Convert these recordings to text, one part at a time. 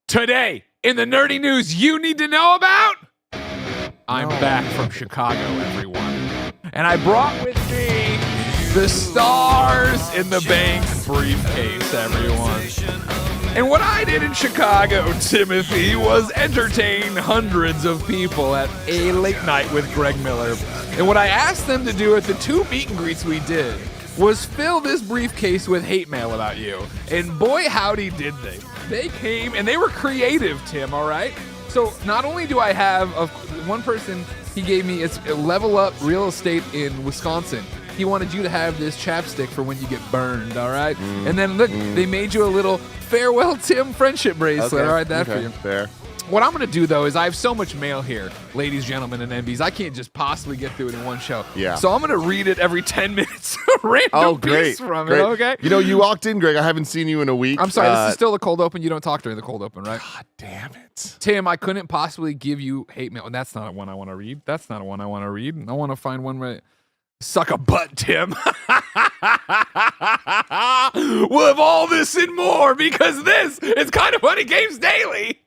Today, in the nerdy news you need to know about, I'm back from Chicago, everyone. And I brought with me the Stars in the Bank briefcase, everyone. And what I did in Chicago, Timothy, was entertain hundreds of people at a late night with Greg Miller. And what I asked them to do at the 2 meet and greets we did was fill this briefcase with hate mail about you. And boy, howdy did they. They came, and they were creative, Tim, all right? So not only do I have one person, he gave me, it's Level Up Real Estate in Wisconsin. He wanted you to have this chapstick for when you get burned, all right? And then, look, they made you a little Farewell Tim friendship bracelet, all right? That for you. Fair. What I'm going to do, though, is I have so much mail here, ladies, gentlemen, and MBs. I can't just possibly get through it in one show. Yeah. So I'm going to read it every 10 minutes. Random piece from it, okay? You know, you walked in, Greg. I haven't seen you in a week. I'm sorry, this is still the cold open. You don't talk during the cold open, right? God damn it. Tim, I couldn't possibly give you hate mail. And that's not one I want to read. That's not one I want to read. I want to find one where... Suck a butt, Tim. We'll have all this and more because this is Kind of Funny Games Daily.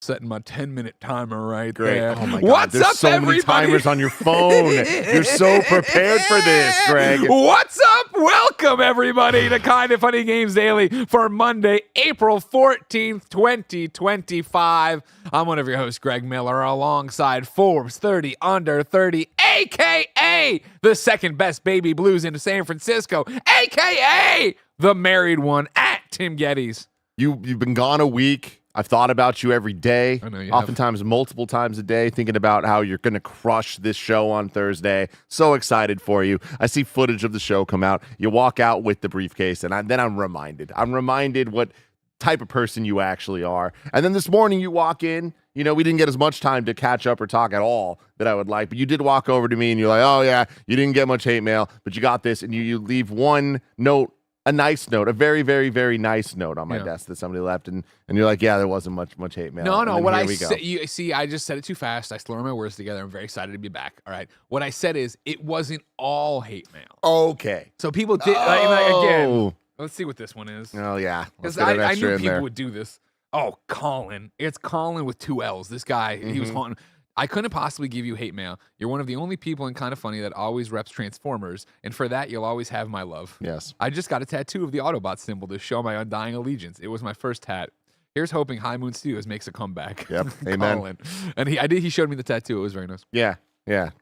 Setting my 10-minute timer right there. Oh my God. What's There's up, so everybody? many timers on your phone. You're so prepared for this, Greg. What's up? Welcome, everybody, to Kind of Funny Games Daily for Monday, April 14th, 2025. I'm one of your hosts, Greg Miller, alongside Forbes 30 Under 30, a.k.a. the second best baby blues in San Francisco, a.k.a. the married one at Tim Geddes. You've been gone a week. I've thought about you every day, I know you oftentimes multiple times a day, thinking about how you're going to crush this show on Thursday. So excited for you. I see footage of the show come out. You walk out with the briefcase, and then I'm reminded. I'm reminded what type of person you actually are. And then this morning you walk in. You know, we didn't get as much time to catch up or talk at all that I would like, but you did walk over to me, and you're like, oh, yeah, you didn't get much hate mail, but you got this, and you leave one note. A nice note, a very, very, very nice note on my desk that somebody left, and you're like, yeah, there wasn't much hate mail. No, what I said, you see, I just said it too fast. I slur my words together. I'm very excited to be back. All right, what I said is it wasn't all hate mail. Okay. So people did again. Let's see what this one is. Oh yeah, because I knew people would do this. Oh, Colin, it's Colin with 2 L's. This guy, he was haunting. I couldn't possibly give you hate mail. You're one of the only people in Kind of Funny that always reps Transformers, and for that, you'll always have my love. Yes. I just got a tattoo of the Autobot symbol to show my undying allegiance. It was my first tat. Here's hoping High Moon Studios makes a comeback. Yep. Amen. Colin. And he showed me the tattoo. It was very nice. Yeah. Shout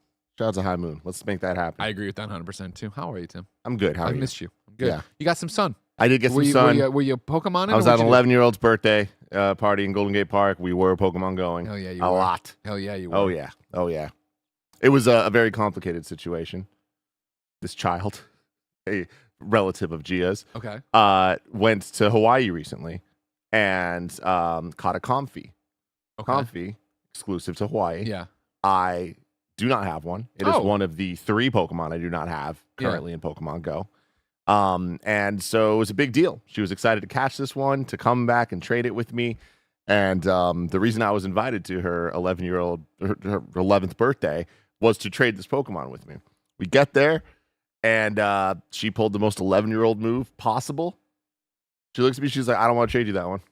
out to High Moon. Let's make that happen. I agree with that 100% too. How are you, Tim? I'm good. How are you? I missed you. I'm good. Yeah. You got some sun. I did get some sun. Were you Pokemon? I was at an 11-year-old's birthday party in Golden Gate Park. We were Pokemon going. Hell yeah, you were. A lot. Hell yeah, you were. Oh yeah. It was a very complicated situation. This child, a relative of Gia's, went to Hawaii recently and caught a Comfy. Comfy, exclusive to Hawaii. Yeah. I do not have one. It is one of the 3 Pokemon I do not have currently in Pokemon Go. And so it was a big deal. She was excited to catch this one, to come back and trade it with me. And the reason I was invited to her 11th birthday was to trade this Pokemon with me. We get there, and she pulled the most 11-year-old move possible. She looks at me, she's like, I don't want to trade you that one.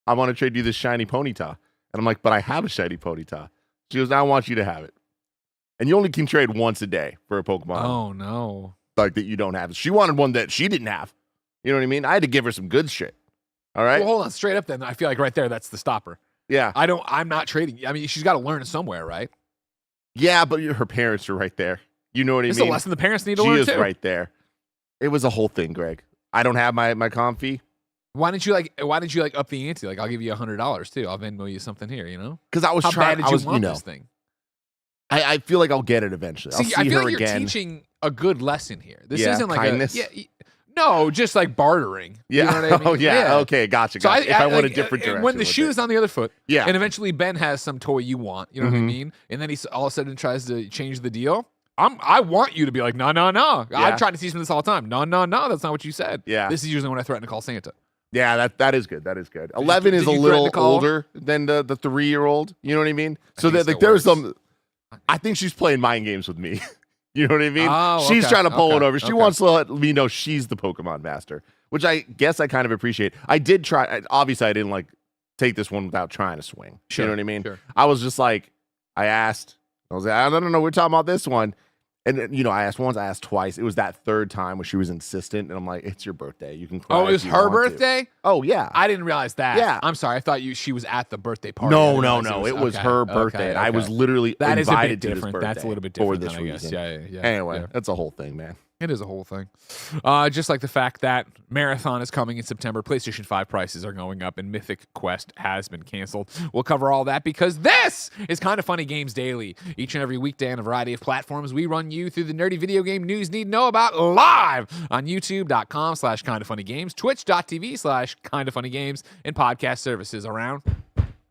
I want to trade you this shiny Ponyta. And I'm like, but I have a shiny Ponyta. She goes, I want you to have it. And you only can trade once a day for a Pokemon. Oh, no. Like that you don't have. She wanted one that she didn't have. You know what I mean? I had to give her some good shit. All right? Well, hold on. Straight up then. I feel like right there, that's the stopper. Yeah. I'm not trading. I mean, she's got to learn somewhere, right? Yeah, but her parents are right there. You know what I mean? It's a lesson the parents need to learn, too. She is right there. It was a whole thing, Greg. I don't have my Comfy. Why didn't you up the ante? Like, I'll give you $100 too. I'll Venmo you something here, you know? Because I was How trying. bad did you want this thing? I feel like I'll get it eventually. I'll see I feel her like you're again. teaching a good lesson here. This Yeah, isn't like kindness. no, just like bartering. Yeah. You know what I mean? Oh yeah. Okay. Gotcha. So if I went a different direction. When the shoe is on the other foot, yeah, and eventually Ben has some toy you want, you know what I mean? And then he all of a sudden tries to change the deal. I want you to be like, no. Yeah. I'm trying to teach him this all the time. No, that's not what you said. Yeah. This is usually when I threaten to call Santa. Yeah, that is good. That is good. 11 is a little older than the 3-year-old. You know what I mean? So that like there's some. I think she's playing mind games with me. You know what I mean? Oh, She's okay, trying to pull it over. She okay. wants to let me know she's the Pokemon master, which I guess I kind of appreciate. I did try. Obviously, I didn't like take this one without trying to swing. Sure, You know what I mean? sure. I was just like, I asked. I was like, I don't know. We're talking about this one. And, you know, I asked once, I asked twice. It was that third time where she was insistent. And I'm like, it's your birthday. You can cry. Oh, it was her birthday? Oh, yeah. I didn't realize that. Yeah. I'm sorry. I thought she was at the birthday party. No. It was okay, her birthday. okay, I was okay. literally That is a invited bit to this different. birthday. That's a little bit for different this then, I guess. reason. Yeah. Anyway, that's a whole thing, man. It is a whole thing. Just like the fact that Marathon is coming in September, PlayStation 5 prices are going up, and Mythic Quest has been canceled. We'll cover all that because this is Kind of Funny Games Daily. Each and every weekday on a variety of platforms, we run you through the nerdy video game news you need to know about live on youtube.com/kindoffunnygames, twitch.tv/kindoffunnygames, and podcast services around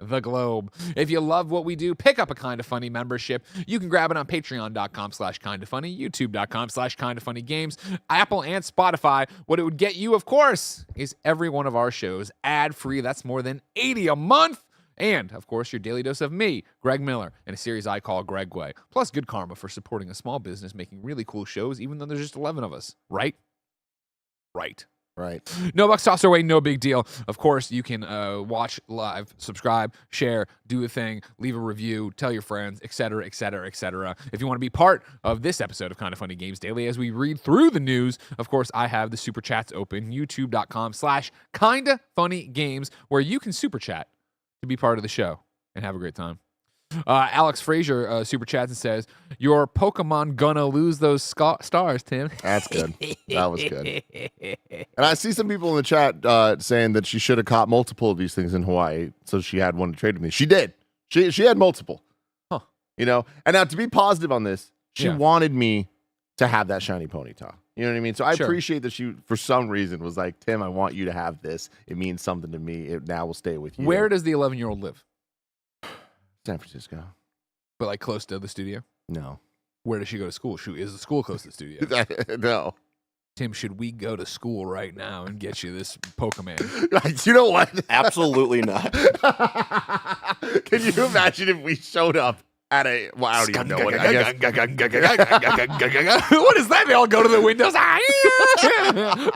the globe. If you love what we do, pick up a Kind of Funny membership. You can grab it on patreon.com/kindoffunny, youtube.com/kindoffunnygames, Apple and Spotify. What it would get you, of course, is every one of our shows ad-free. That's more than $80 a month. And, of course, your daily dose of me, Greg Miller, and a series I call Gregway. Plus good karma for supporting a small business making really cool shows, even though there's just 11 of us. Right? Right. No bucks tossed our way, no big deal. Of course, you can watch live, subscribe, share, do a thing, leave a review, tell your friends, etc., etc., etc. If you want to be part of this episode of Kind of Funny Games Daily as we read through the news, of course, I have the super chats open, youtube.com/kindoffunnygames, where you can super chat to be part of the show and have a great time. Alex Frazier super chats and says, "Your Pokemon gonna lose those stars, Tim." That's good. That was good. And I see some people in the chat saying that she should have caught multiple of these things in Hawaii, so she had one to trade with me. She did. She had multiple. Huh. You know. And now to be positive on this, she wanted me to have that shiny Ponyta. You know what I mean? So I appreciate that she, for some reason, was like, "Tim, I want you to have this. It means something to me. It now will stay with you." Where does the 11-year-old live? San Francisco. But like close to the studio? No. Where does she go to school? Is the school close to the studio? No. Tim, should we go to school right now and get you this Pokemon? You know what? Absolutely not. Can you imagine if we showed up at a... Well, I don't even know what I guess. What is that? They all go to the windows.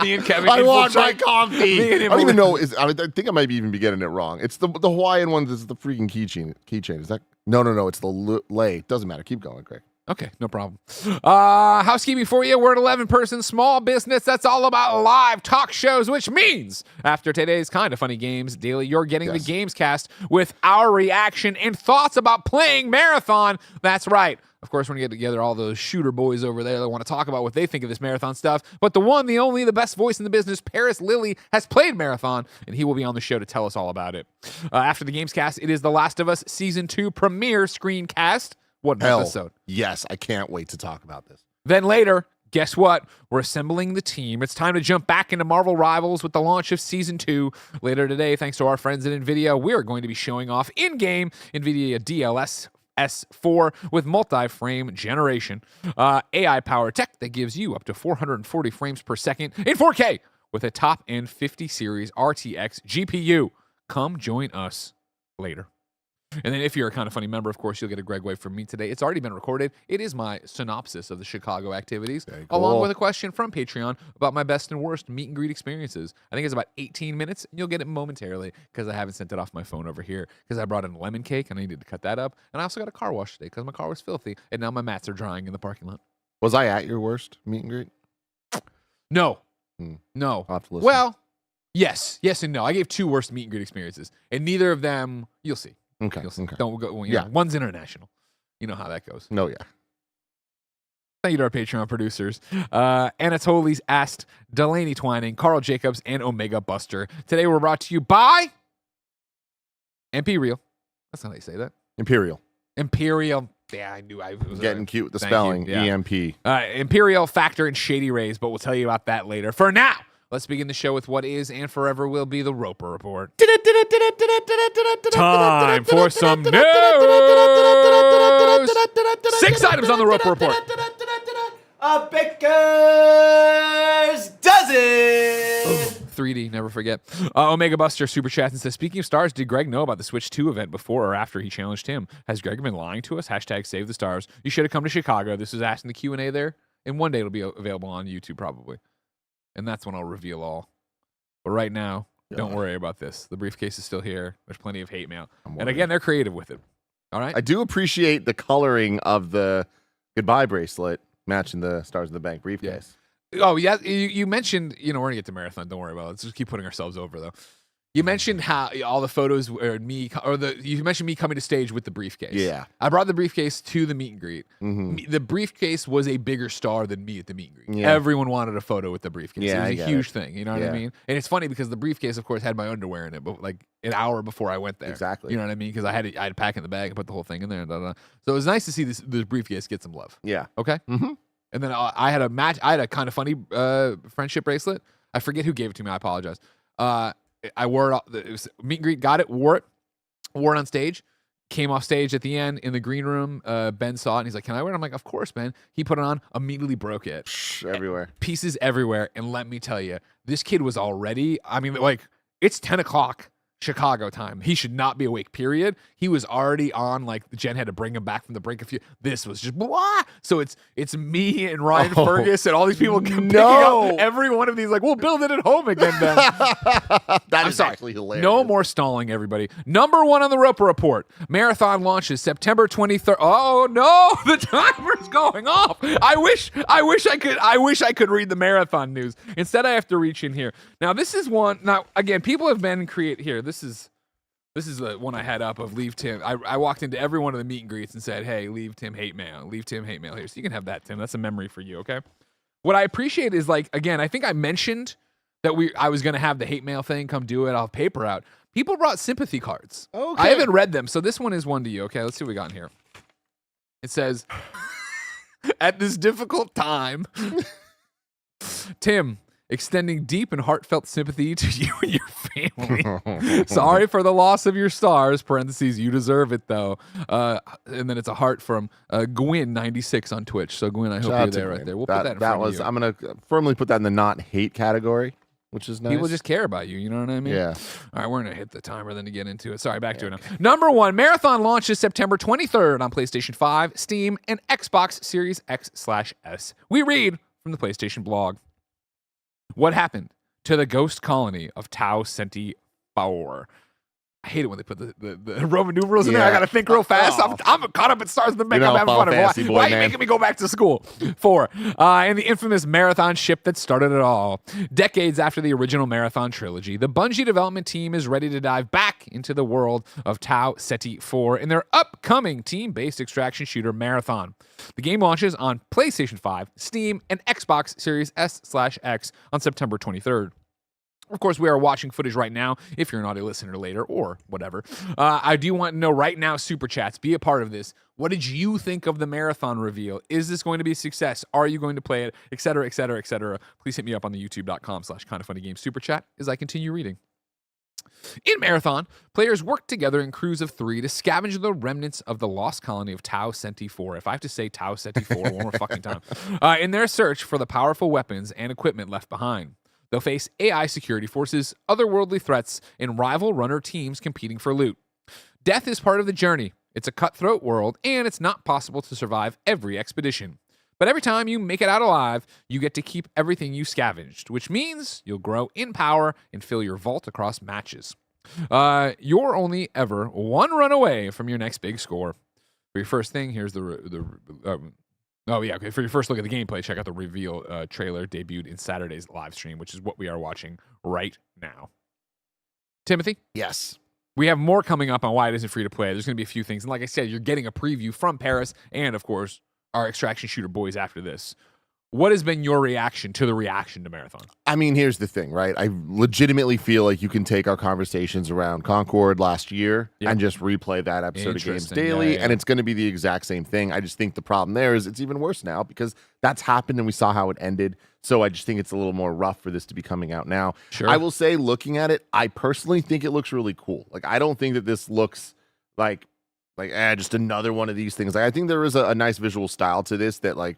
Me and Kevin. I want my coffee. I don't even know. I think I might even be getting it wrong. It's the Hawaiian one that's the freaking keychain. Is that? No. It's the lei. Doesn't matter. Keep going, Craig. Okay, no problem. Housekeeping for you. We're an 11-person small business that's all about live talk shows, which means after today's Kind of Funny Games Daily, you're getting the Gamescast with our reaction and thoughts about playing Marathon. That's right. Of course, we're going to get together all those shooter boys over there that want to talk about what they think of this Marathon stuff. But the one, the only, the best voice in the business, Paris Lilly, has played Marathon, and he will be on the show to tell us all about it. After the Gamescast, it is The Last of Us Season 2 premiere screencast. What an episode. Yes, I can't wait to talk about this. Then later, guess what? We're assembling the team. It's time to jump back into Marvel Rivals with the launch of Season 2. Later today, thanks to our friends at NVIDIA, we're going to be showing off in-game NVIDIA DLSS 4 with multi-frame generation. AI-powered tech that gives you up to 440 frames per second in 4K with a top-end 50 series RTX GPU. Come join us later. And then if you're a Kind of Funny member, of course, you'll get a Gregway from me today. It's already been recorded. It is my synopsis of the Chicago activities, along with a question from Patreon about my best and worst meet and greet experiences. I think it's about 18 minutes, and you'll get it momentarily because I haven't sent it off my phone over here because I brought in lemon cake, and I needed to cut that up. And I also got a car wash today because my car was filthy, and now my mats are drying in the parking lot. Was I at your worst meet and greet? No. No. I'll have to listen. Well, yes and no. I gave 2 worst meet and greet experiences, and neither of them, you'll see. Okay. Don't go. Well, know, one's international. You know how that goes. No, yeah. Thank you to our Patreon producers. Anatoly's Asked, Delaney Twining, Carl Jacobs, and Omega Buster. Today we're brought to you by Empyreal. That's not how you say that. Imperial. Yeah, I knew I was getting cute with the spelling. Yeah. EMP. Imperial, Factor, and Shady Rays, but we'll tell you about that later. For now, let's begin the show with what is and forever will be the Roper Report. Time for some news. 6 items on the Roper Report. A baker's dozen. 3D, never forget. Omega Buster super chats and says, speaking of stars, did Greg know about the Switch 2 event before or after he challenged him? Has Greg been lying to us? Hashtag save the stars. You should have come to Chicago. This was asked in the Q&A there. And one day it'll be available on YouTube probably. And that's when I'll reveal all. But right now, don't worry about this. The briefcase is still here. There's plenty of hate mail. And again, they're creative with it. All right? I do appreciate the coloring of the goodbye bracelet matching the Stars of the Bank briefcase. Yeah. Oh, yeah. You mentioned, we're going to get to Marathon. Don't worry about it. Let's just keep putting ourselves over, though. You mentioned how all the photos were you mentioned me coming to stage with the briefcase. Yeah. I brought the briefcase to the meet and greet. Mm-hmm. The briefcase was a bigger star than me at the meet and greet. Yeah. Everyone wanted a photo with the briefcase. Yeah, it was a huge thing. You know what I mean? And it's funny because the briefcase, of course, had my underwear in it, but like an hour before I went there. Exactly. You know what I mean? Because I had to pack in the bag and put the whole thing in there. So it was nice to see this briefcase get some love. Yeah. Okay? Mm-hmm. And then I had a kind of funny friendship bracelet. I forget who gave it to me. I apologize. I wore it. It was meet and greet. Got it. Wore it on stage. Came off stage at the end in the green room. Ben saw it and he's like, "Can I wear it?" I'm like, "Of course, Ben." He put it on. Immediately broke it. Everywhere. Pieces everywhere. And let me tell you, this kid was already. I mean, like it's 10 o'clock Chicago time. He should not be awake. Period. He was already on. Like Jen had to bring him back from the break. This was just blah. So it's me and Ryan Fergus and all these people picking up every one of these. Like, we'll build it at home again. Ben. That is actually hilarious. No more stalling, everybody. Number 1 on the Roper Report. Marathon launches September 23rd. Oh no, the timer's going off. I wish I could read the marathon news. Instead, I have to reach in here. Now, this is one. Now, again, people have been here. This is the one I had up of leave Tim. I walked into every one of the meet and greets and said, "Hey, leave Tim hate mail. Leave Tim hate mail here." So you can have that, Tim. That's a memory for you, okay? What I appreciate is, like, again, I think I mentioned that I was going to have the hate mail thing come do it. I'll have paper out. People brought sympathy cards. Okay. I haven't read them, so this one is one to you, okay? Let's see what we got in here. It says, at this difficult time, Tim, extending deep and heartfelt sympathy to you and your family. Sorry for the loss of your stars, parentheses, you deserve it, though. And then it's a heart from Gwyn96 on Twitch. So, Gwyn, I hope you're there right there. We'll put that in front of you. I'm going to firmly put that in the not hate category, which is nice. People just care about you, you know what I mean? Yeah. All right, we're going to hit the timer then to get into it. Sorry, back to it now. Number 1, Marathon launches September 23rd on PlayStation 5, Steam, and Xbox Series X/S. We read from the PlayStation blog. What happened to the ghost colony of Tau Ceti 4? I hate it when they put the Roman numerals in there. I got to think real fast. I'm caught up at Stars of the Bank. I'm having fun. Why are you making me go back to school? 4. And the infamous marathon ship that started it all. Decades after the original Marathon trilogy, the Bungie development team is ready to dive back into the world of Tau Ceti 4 in their upcoming team-based extraction shooter Marathon. The game launches on PlayStation 5, Steam, and Xbox Series S/X on September 23rd. Of course, we are watching footage right now, if you're an audio listener later or whatever. I do want to know right now, Super Chats, be a part of this. What did you think of the Marathon reveal? Is this going to be a success? Are you going to play it? Et cetera, et cetera, et cetera. Please hit me up on the youtube.com/kindoffunnygames Super Chat as I continue reading. In Marathon, players work together in crews of 3 to scavenge the remnants of the lost colony of Tau Ceti 4. If I have to say Tau Ceti 4 one more fucking time. In their search for the powerful weapons and equipment left behind. They'll face AI security forces, otherworldly threats, and rival runner teams competing for loot. Death is part of the journey. It's a cutthroat world, and it's not possible to survive every expedition. But every time you make it out alive, you get to keep everything you scavenged, which means you'll grow in power and fill your vault across matches. You're only ever one run away from your next big score. For your first thing, here's Oh, yeah, okay. For your first look at the gameplay, check out the reveal trailer debuted in Saturday's live stream, which is what we are watching right now. Timothy? Yes. We have more coming up on why it isn't free to play. There's going to be a few things. And like I said, you're getting a preview from Paris and, of course, our extraction shooter boys after this. What has been your reaction to the reaction to Marathon? I mean, here's the thing, right? I legitimately feel like you can take our conversations around Concord last year and just replay that episode of Games Daily, and it's going to be the exact same thing. I just think the problem there is it's even worse now because that's happened and we saw how it ended. So I just think it's a little more rough for this to be coming out now. Sure. I will say, looking at it, I personally think it looks really cool. Like, I don't think that this looks like just another one of these things. Like, I think there is a nice visual style to this that, like,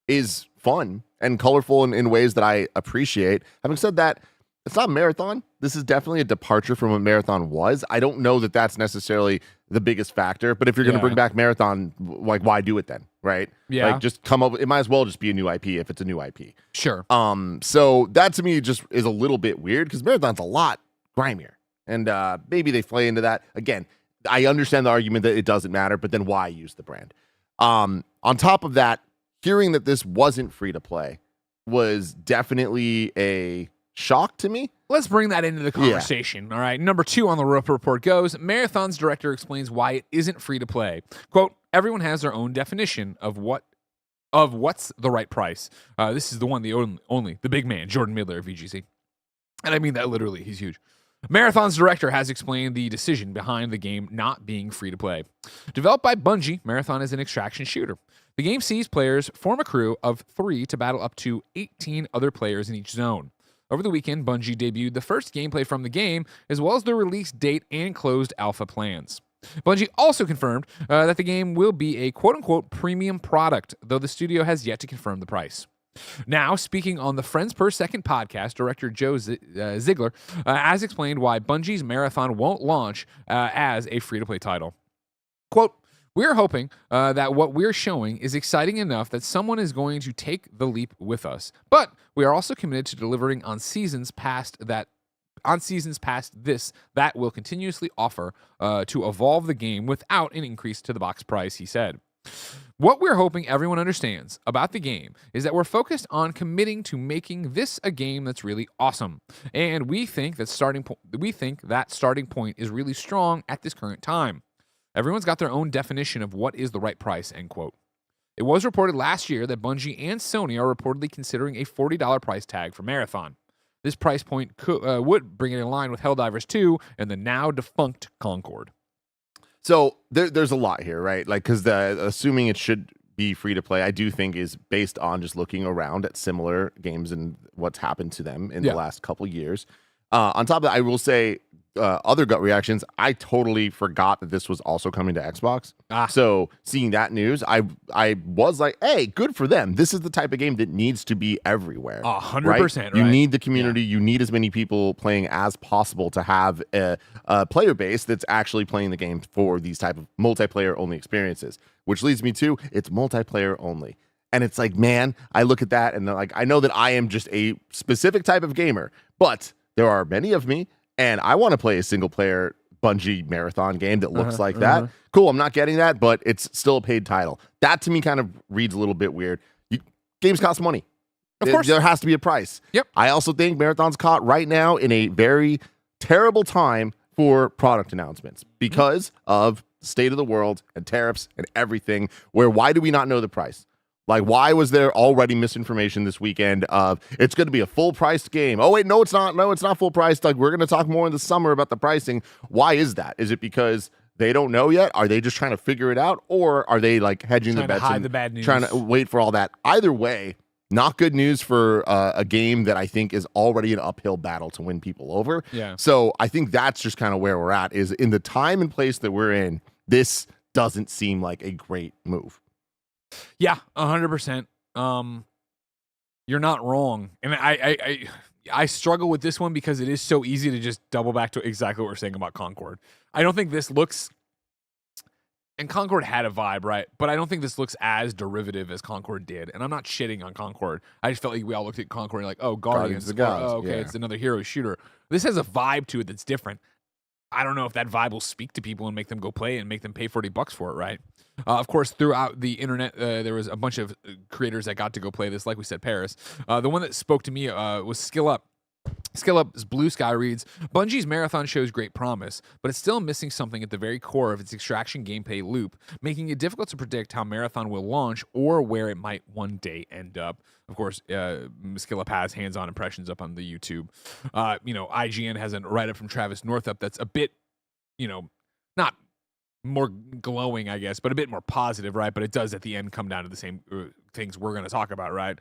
is fun and colorful in ways that I appreciate. Having said that, it's not Marathon. This is definitely a departure from what Marathon was. I don't know that that's necessarily the biggest factor, but if you're going to bring back Marathon, like, why do it then, right? Yeah. Like, just come up. It might as well just be a new IP if it's a new IP. Sure. So that to me just is a little bit weird because Marathon's a lot grimier, and maybe they play into that. Again, I understand the argument that it doesn't matter, but then why use the brand? On top of that, hearing that this wasn't free to play was definitely a shock to me. Let's bring that into the conversation. Yeah. All right. Number 2 on the report goes, Marathon's director explains why it isn't free to play. Quote, everyone has their own definition of what's the right price. This is the one, the only, the big man, Jordan Midler of VGC. And I mean that literally. He's huge. Marathon's director has explained the decision behind the game not being free to play. Developed by Bungie, Marathon is an extraction shooter. The game sees players form a crew of 3 to battle up to 18 other players in each zone. Over the weekend, Bungie debuted the first gameplay from the game, as well as the release date and closed alpha plans. Bungie also confirmed that the game will be a quote-unquote premium product, though the studio has yet to confirm the price. Now, speaking on the Friends Per Second podcast, director Joe Ziegler has explained why Bungie's Marathon won't launch as a free-to-play title. Quote, we're hoping that what we're showing is exciting enough that someone is going to take the leap with us. But we are also committed to delivering on seasons past this that will continuously offer to evolve the game without an increase to the box price, he said. What we're hoping everyone understands about the game is that we're focused on committing to making this a game that's really awesome. And we think that starting point is really strong at this current time. Everyone's got their own definition of what is the right price, end quote. It was reported last year that Bungie and Sony are reportedly considering a $40 price tag for Marathon. This price point would bring it in line with Helldivers 2 and the now defunct Concord. So there's a lot here, right? Like, because assuming it should be free to play, I do think is based on just looking around at similar games and what's happened to them in the last couple years. On top of that, I will say, other gut reactions, I totally forgot that this was also coming to Xbox. So seeing that news, I was like, hey, good for them. This is the type of game that needs to be everywhere. 100%. Right? You need the community. You need as many people playing as possible to have a player base that's actually playing the game for these type of multiplayer only experiences, which leads me to it's multiplayer only. And it's like, man, I look at that and like, I know that I am just a specific type of gamer, but there are many of me. And I want to play a single-player Bungie Marathon game that looks like that. Cool, I'm not getting that, but it's still a paid title. That, to me, kind of reads a little bit weird. Games cost money. Of course. There has to be a price. Yep. I also think Marathon's caught right now in a very terrible time for product announcements because of the state of the world and tariffs and everything, where why do we not know the price? Like, why was there already misinformation this weekend of it's going to be a full-priced game? Oh, wait, no, it's not. No, it's not full-priced. Like, we're going to talk more in the summer about the pricing. Why is that? Is it because they don't know yet? Are they just trying to figure it out? Or are they, like, hedging the bets and the bad news, trying to wait for all that? Either way, not good news for a game that I think is already an uphill battle to win people over. Yeah. So I think that's just kind of where we're at, is in the time and place that we're in, this doesn't seem like a great move. Yeah, 100%. You're not wrong. And I struggle with this one because it is so easy to just double back to exactly what we're saying about Concord. I don't think this looks, and Concord had a vibe, right? But I don't think this looks as derivative as Concord did. And I'm not shitting on Concord. I just felt like we all looked at Concord and like, oh, Guardians. of the Gods. Oh, okay, it's another hero shooter. This has a vibe to it that's different. I don't know if that vibe will speak to people and make them go play it and make them pay $40 for it, right? Of course, throughout the internet, there was a bunch of creators that got to go play this, like we said, Paris. The one that spoke to me was Skill Up. Skill Up's Blue Sky reads, Bungie's Marathon shows great promise, but it's still missing something at the very core of its extraction gameplay loop, making it difficult to predict how Marathon will launch or where it might one day end up. Of course, Skill Up has hands-on impressions up on the YouTube. IGN has a write-up from Travis Northup that's a bit, not more glowing, I guess, but a bit more positive, right? But it does at the end come down to the same things we're going to talk about, right?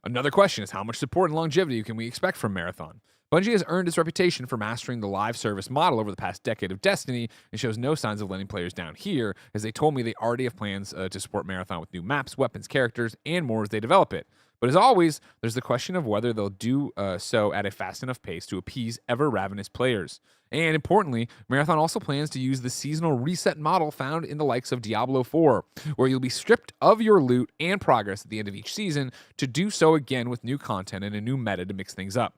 Another question is how much support and longevity can we expect from Marathon? Bungie has earned its reputation for mastering the live service model over the past decade of Destiny and shows no signs of letting players down here, as they told me they already have plans to support Marathon with new maps, weapons, characters, and more as they develop it. But as always, there's the question of whether they'll do so at a fast enough pace to appease ever-ravenous players. And importantly, Marathon also plans to use the seasonal reset model found in the likes of Diablo 4, where you'll be stripped of your loot and progress at the end of each season to do so again with new content and a new meta to mix things up.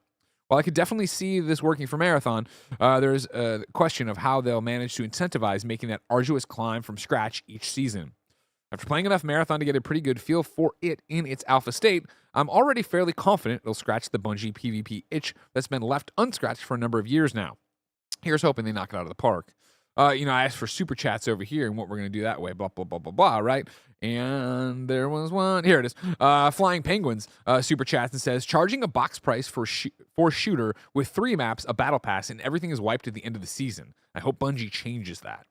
While I could definitely see this working for Marathon, there's a question of how they'll manage to incentivize making that arduous climb from scratch each season. After playing enough Marathon to get a pretty good feel for it in its alpha state, I'm already fairly confident it'll scratch the Bungie PvP itch that's been left unscratched for a number of years now. Here's hoping they knock it out of the park. I asked for super chats over here and what we're going to do that way, blah, blah, blah, blah, blah, right? And there was one. Here it is. Flying Penguins super chats and says, charging a box price for shooter with 3 maps, a battle pass, and everything is wiped at the end of the season. I hope Bungie changes that.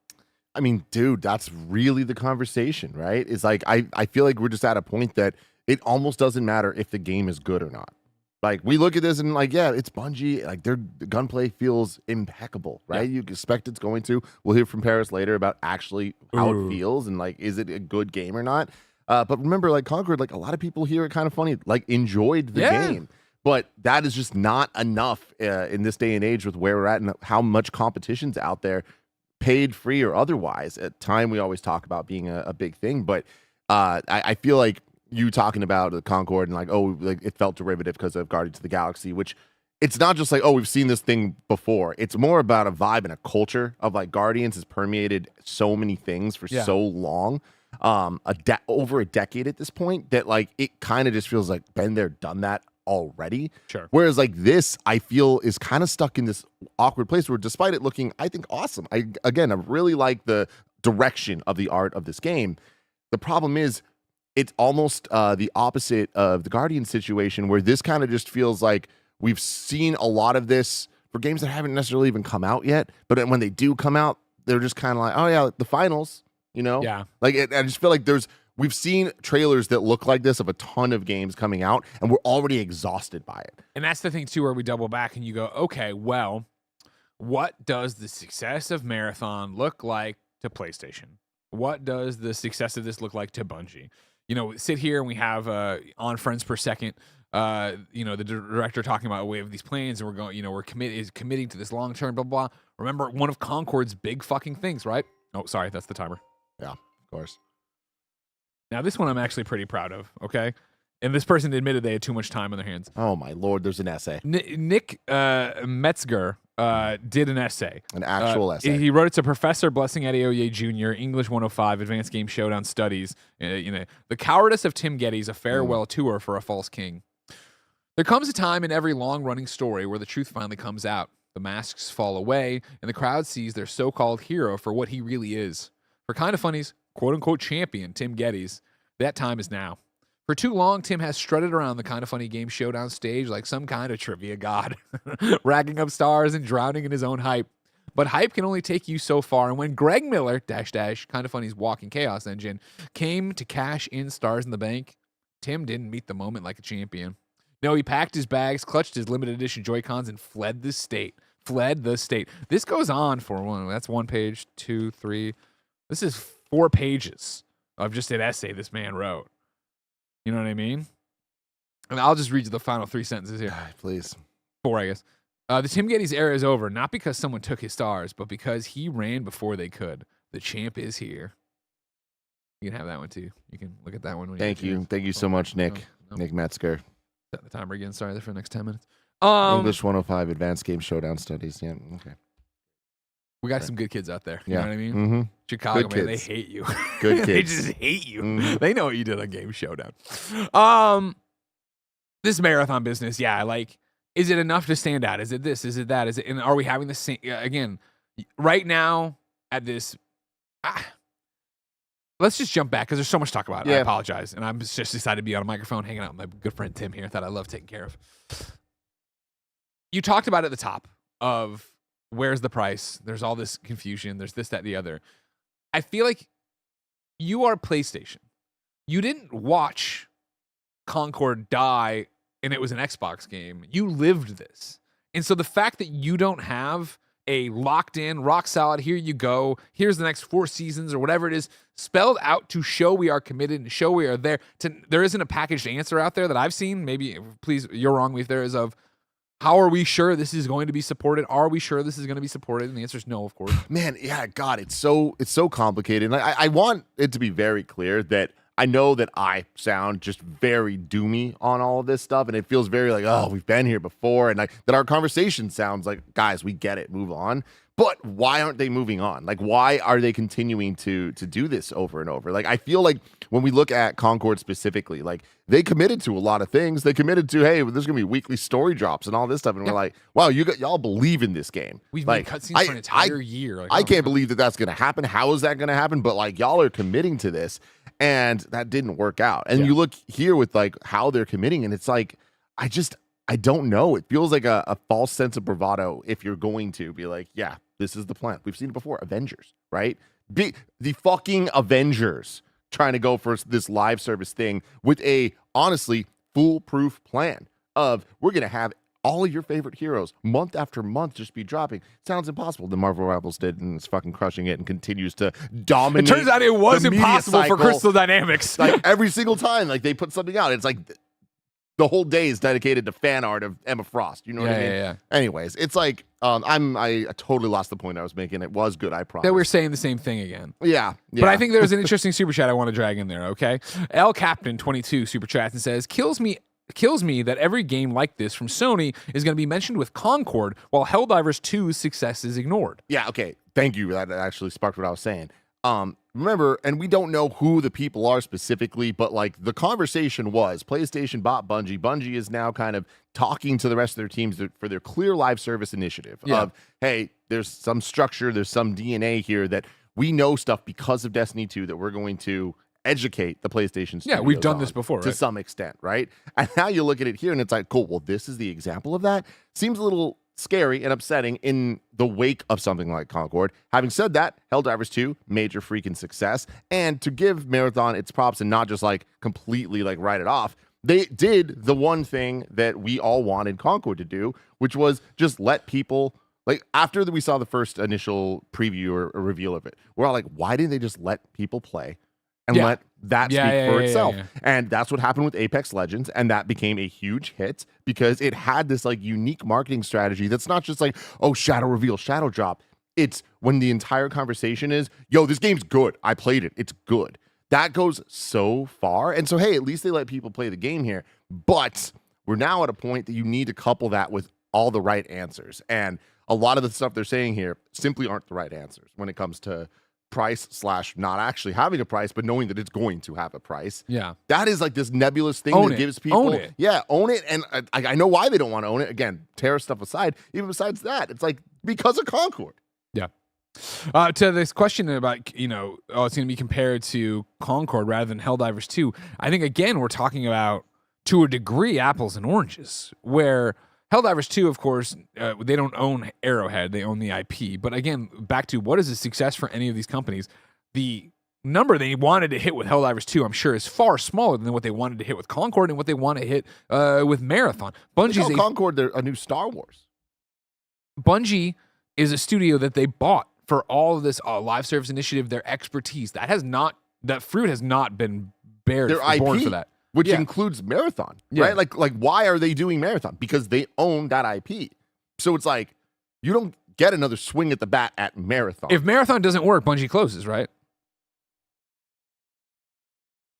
I mean, dude, that's really the conversation, right? It's like, I feel like we're just at a point that it almost doesn't matter if the game is good or not. Like, we look at this and like, yeah, it's Bungie. Like, their gunplay feels impeccable, right? Yeah. You expect it's going to. We'll hear from Paris later about actually how it feels and like, is it a good game or not? But remember, like Concord, like a lot of people here are kind of funny, like enjoyed the game. But that is just not enough in this day and age with where we're at and how much competition's out there, paid, free, or otherwise. At time, we always talk about being a big thing. But I feel like you talking about the Concord and like, oh, like it felt derivative because of Guardians of the Galaxy, which it's not just like, oh, we've seen this thing before. It's more about a vibe and a culture of like Guardians has permeated so many things for so long, over a decade at this point, that like it kind of just feels like been there, done that already. Sure. Whereas like this, I feel is kind of stuck in this awkward place where despite it looking, I think, awesome. I really like the direction of the art of this game. The problem is, it's almost the opposite of the Guardian situation, where this kind of just feels like we've seen a lot of this for games that haven't necessarily even come out yet. But then when they do come out, they're just kind of like, oh yeah, the finals, Yeah. Like I just feel like we've seen trailers that look like this of a ton of games coming out, and we're already exhausted by it. And that's the thing too, where we double back and you go, okay, well, what does the success of Marathon look like to PlayStation? What does the success of this look like to Bungie? Sit here and we have on Friends Per Second, the director talking about a way of these plans, and we're going, we're committing to this long term, blah, blah. Remember, one of Concord's big fucking things, right? Oh, sorry, that's the timer. Yeah, of course. Now, this one I'm actually pretty proud of, okay? And this person admitted they had too much time on their hands. Oh, my Lord, there's an essay. Nick Metzger did an essay. An actual essay. He wrote it to Professor Blessing Adeoye Jr., English 105, Advanced Game Showdown Studies. The cowardice of Tim Geddes, a farewell tour for a false king. There comes a time in every long-running story where the truth finally comes out. The masks fall away, and the crowd sees their so-called hero for what he really is. For Kind of Funny's quote-unquote champion, Tim Geddes, that time is now. For too long, Tim has strutted around the Kind of Funny Game Showdown stage like some kind of trivia god, racking up stars and drowning in his own hype. But hype can only take you so far, and when Greg Miller, Kind of Funny's walking chaos engine, came to cash in stars in the bank, Tim didn't meet the moment like a champion. No, he packed his bags, clutched his limited edition Joy-Cons, and fled the state. This goes on for that's 1 page, 2, 3. This is 4 pages of just an essay this man wrote. You know what I mean? And I'll just read you the final 3 sentences here. Please. 4, I guess. The Tim Geddes era is over, not because someone took his stars, but because he ran before they could. The champ is here. You can have that one too. You can look at that one. Thank you. Thank you so much, Nick. No. Nick Metzger. Set the timer again. Sorry, there for the next 10 minutes. English 105, Advanced Game Showdown Studies. Yeah, okay. We got some good kids out there. You know what I mean? Mm-hmm. Chicago, good man, kids. they hate you. Good kids. They just hate you. Mm-hmm. They know what you did on Game Showdown. This marathon business, yeah, like, is it enough to stand out? Is it this? Is it that? Is it? And are we having the same again? Right now, at this, let's just jump back because there's so much to talk about. Yeah. I apologize, and I'm just excited to be on a microphone, hanging out with my good friend Tim here that I love taking care of. You talked about at the top of where's the price? There's all this confusion. There's this, that, the other. I feel like you are PlayStation. You didn't watch Concord die and it was an Xbox game. You lived this. And so the fact that you don't have a locked in, rock solid, here you go, here's the next 4 seasons or whatever it is, spelled out to show we are committed and show we are there. There isn't a packaged answer out there that I've seen. Maybe, please, you're wrong me if there is, of how are we sure this is going to be supported? Are we sure this is going to be supported? And the answer is no, of course. Man, yeah, God, it's so complicated. And I want it to be very clear that I know that I sound just very doomy on all of this stuff, and it feels very like, oh, we've been here before, and like that our conversation sounds like, guys, we get it, move on. But why aren't they moving on? Like, why are they continuing to do this over and over? Like, I feel like when we look at Concord specifically, like they committed to a lot of things. They committed to, hey, there's gonna be weekly story drops and all this stuff, and we're like, wow, y'all believe in this game. We've like, made cutscenes for an entire year. Like, I can't believe that that's gonna happen. How is that gonna happen? But like, y'all are committing to this, and that didn't work out. And you look here with like how they're committing, and it's like, I don't know. It feels like a false sense of bravado if you're going to be like, yeah, this is the plan. We've seen it before. Avengers, right? The fucking Avengers trying to go for this live service thing with a, honestly, foolproof plan of we're going to have all of your favorite heroes month after month just be dropping. Sounds impossible. The Marvel Rivals did, and it's fucking crushing it and continues to dominate. It turns out it was impossible for Crystal Dynamics. Like every single time, like they put something out, it's like the whole day is dedicated to fan art of Emma Frost. You know what I mean? Yeah. Anyways, it's like I totally lost the point I was making. It was good, I promise. That we're saying the same thing again. Yeah. But I think there's an interesting super chat I want to drag in there, okay? L Captain 22 super chats and says, kills me that every game like this from Sony is going to be mentioned with Concord while Helldivers 2's success is ignored. Yeah, okay. Thank you. That actually sparked what I was saying. Remember, and we don't know who the people are specifically, but like the conversation was PlayStation bought Bungie. Bungie is now kind of talking to the rest of their teams for their clear live service initiative of, hey, there's some structure, there's some DNA here that we know stuff because of Destiny 2 that we're going to educate the PlayStation studios. Yeah, we've done this before, to some extent, right? And now you look at it here and it's like, cool, well, this is the example of that. Seems a little scary and upsetting in the wake of something like Concord. Having said that, Helldivers 2, major freaking success. And to give Marathon its props and not just like completely like write it off, they did the one thing that we all wanted Concord to do, which was just let people, like after we saw the first initial preview or reveal of it, we're all like, why didn't they just let people play and let that speak for itself? And that's what happened with Apex Legends, and that became a huge hit because it had this like unique marketing strategy that's not just like, oh, shadow reveal, shadow drop. It's when the entire conversation is, yo, this game's good. I played it. It's good. That goes so far. And so, hey, at least they let people play the game here. But we're now at a point that you need to couple that with all the right answers. And a lot of the stuff they're saying here simply aren't the right answers when it comes to price / not actually having a price, but knowing that it's going to have a price. Yeah. That is like this nebulous thing that gives people. Own it. Yeah, own it. And I know why they don't want to own it. Again, Terra stuff aside, even besides that, it's like because of Concord. Yeah. To this question about, it's going to be compared to Concord rather than Helldivers 2, I think, again, we're talking about, to a degree, apples and oranges, where Helldivers 2, of course, they don't own Arrowhead. They own the IP. But again, back to what is a success for any of these companies, the number they wanted to hit with Helldivers 2, I'm sure, is far smaller than what they wanted to hit with Concord and what they want to hit with Marathon. Bungie's Concord, they're a new Star Wars. Bungie is a studio that they bought for all of this live service initiative, their expertise. That fruit has not been born for that. Which includes Marathon, right? Like why are they doing Marathon? Because they own that IP. So it's like, you don't get another swing at the bat at Marathon. If Marathon doesn't work, Bungie closes, right?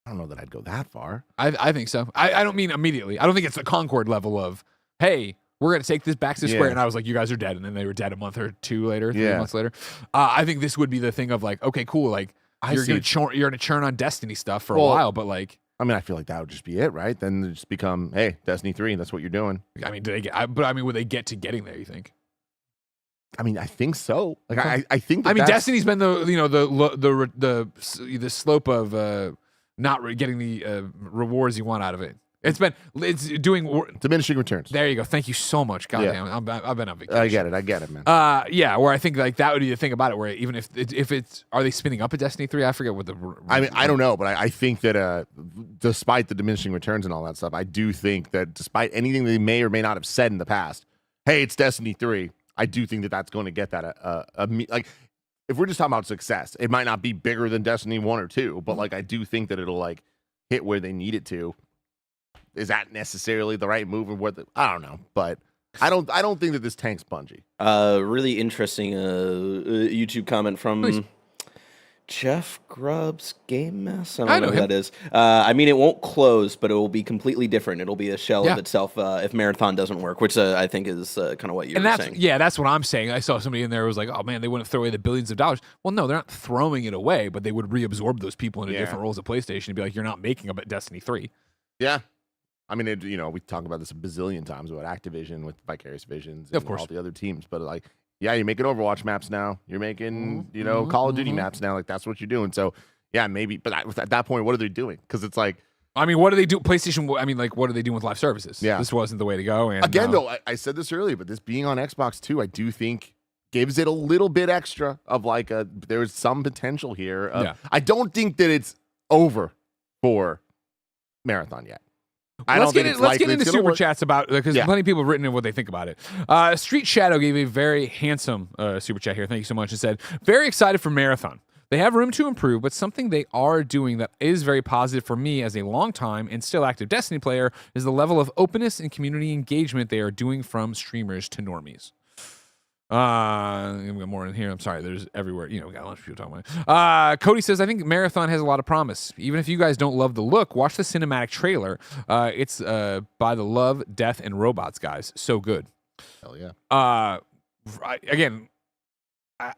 I don't know that I'd go that far. I think so. I don't mean immediately. I don't think it's the Concord level of, hey, we're going to take this back to Square. And I was like, you guys are dead. And then they were dead a month or two later, 3 months later. I think this would be the thing of like, okay, cool. Like, you're going to churn on Destiny stuff for a while, but like, I mean, I feel like that would just be it, right? Then it just become, hey, Destiny 3, that's what you're doing. I mean, would they get to getting there, you think? I mean, I think so. Like, I think that Destiny's been the slope of not getting the rewards you want out of it. It's doing diminishing returns. There you go. Thank you so much. Goddamn, I've been on vacation. I get it, man. Where I think like that would be the thing about it. Where even if it's, are they spinning up a Destiny 3? I forget what the. I mean, I don't know, but I think that despite the diminishing returns and all that stuff, I do think that despite anything they may or may not have said in the past, hey, it's Destiny 3. I do think that that's going to get that like if we're just talking about success, it might not be bigger than Destiny 1 or 2, but like I do think that it'll like hit where they need it to. Is that necessarily the right move or what? I don't know, but I don't think that this tanks Bungie. Really interesting YouTube comment from Jeff Grubbs Game Mess. I don't know who that is. I mean, it won't close, but it will be completely different. It'll be a shell of itself if Marathon doesn't work, which I think is kind of what you were saying. Yeah, that's what I'm saying. I saw somebody in there who was like, oh man, they wouldn't throw away the billions of dollars. Well, no, they're not throwing it away, but they would reabsorb those people into different roles at PlayStation and be like, you're not making a Destiny 3. Yeah. I mean, we talk about this a bazillion times about Activision with Vicarious Visions and of course. all the other teams, but like, yeah, you're making Overwatch maps now. You're making, Call of Duty maps now. Like, that's what you're doing. So, yeah, maybe. But at that point, what are they doing? Because it's like, I mean, what do they do? PlayStation, I mean, like, what are they doing with live services? Yeah. This wasn't the way to go. And again, though, I said this earlier, but this being on Xbox too, I do think gives it a little bit extra of like there's some potential here. I don't think that it's over for Marathon yet. Let's get into super chats about because plenty of people have written in what they think about it. Street Shadow gave a very handsome super chat here. Thank you so much. It said, very excited for Marathon. They have room to improve, but something they are doing that is very positive for me as a long-time and still active Destiny player is the level of openness and community engagement they are doing from streamers to normies. We got more in here. I'm sorry. There's everywhere. We got a bunch of people talking about it. Cody says, I think Marathon has a lot of promise. Even if you guys don't love the look, watch the cinematic trailer. It's by the Love, Death, and Robots guys. So good. Hell yeah.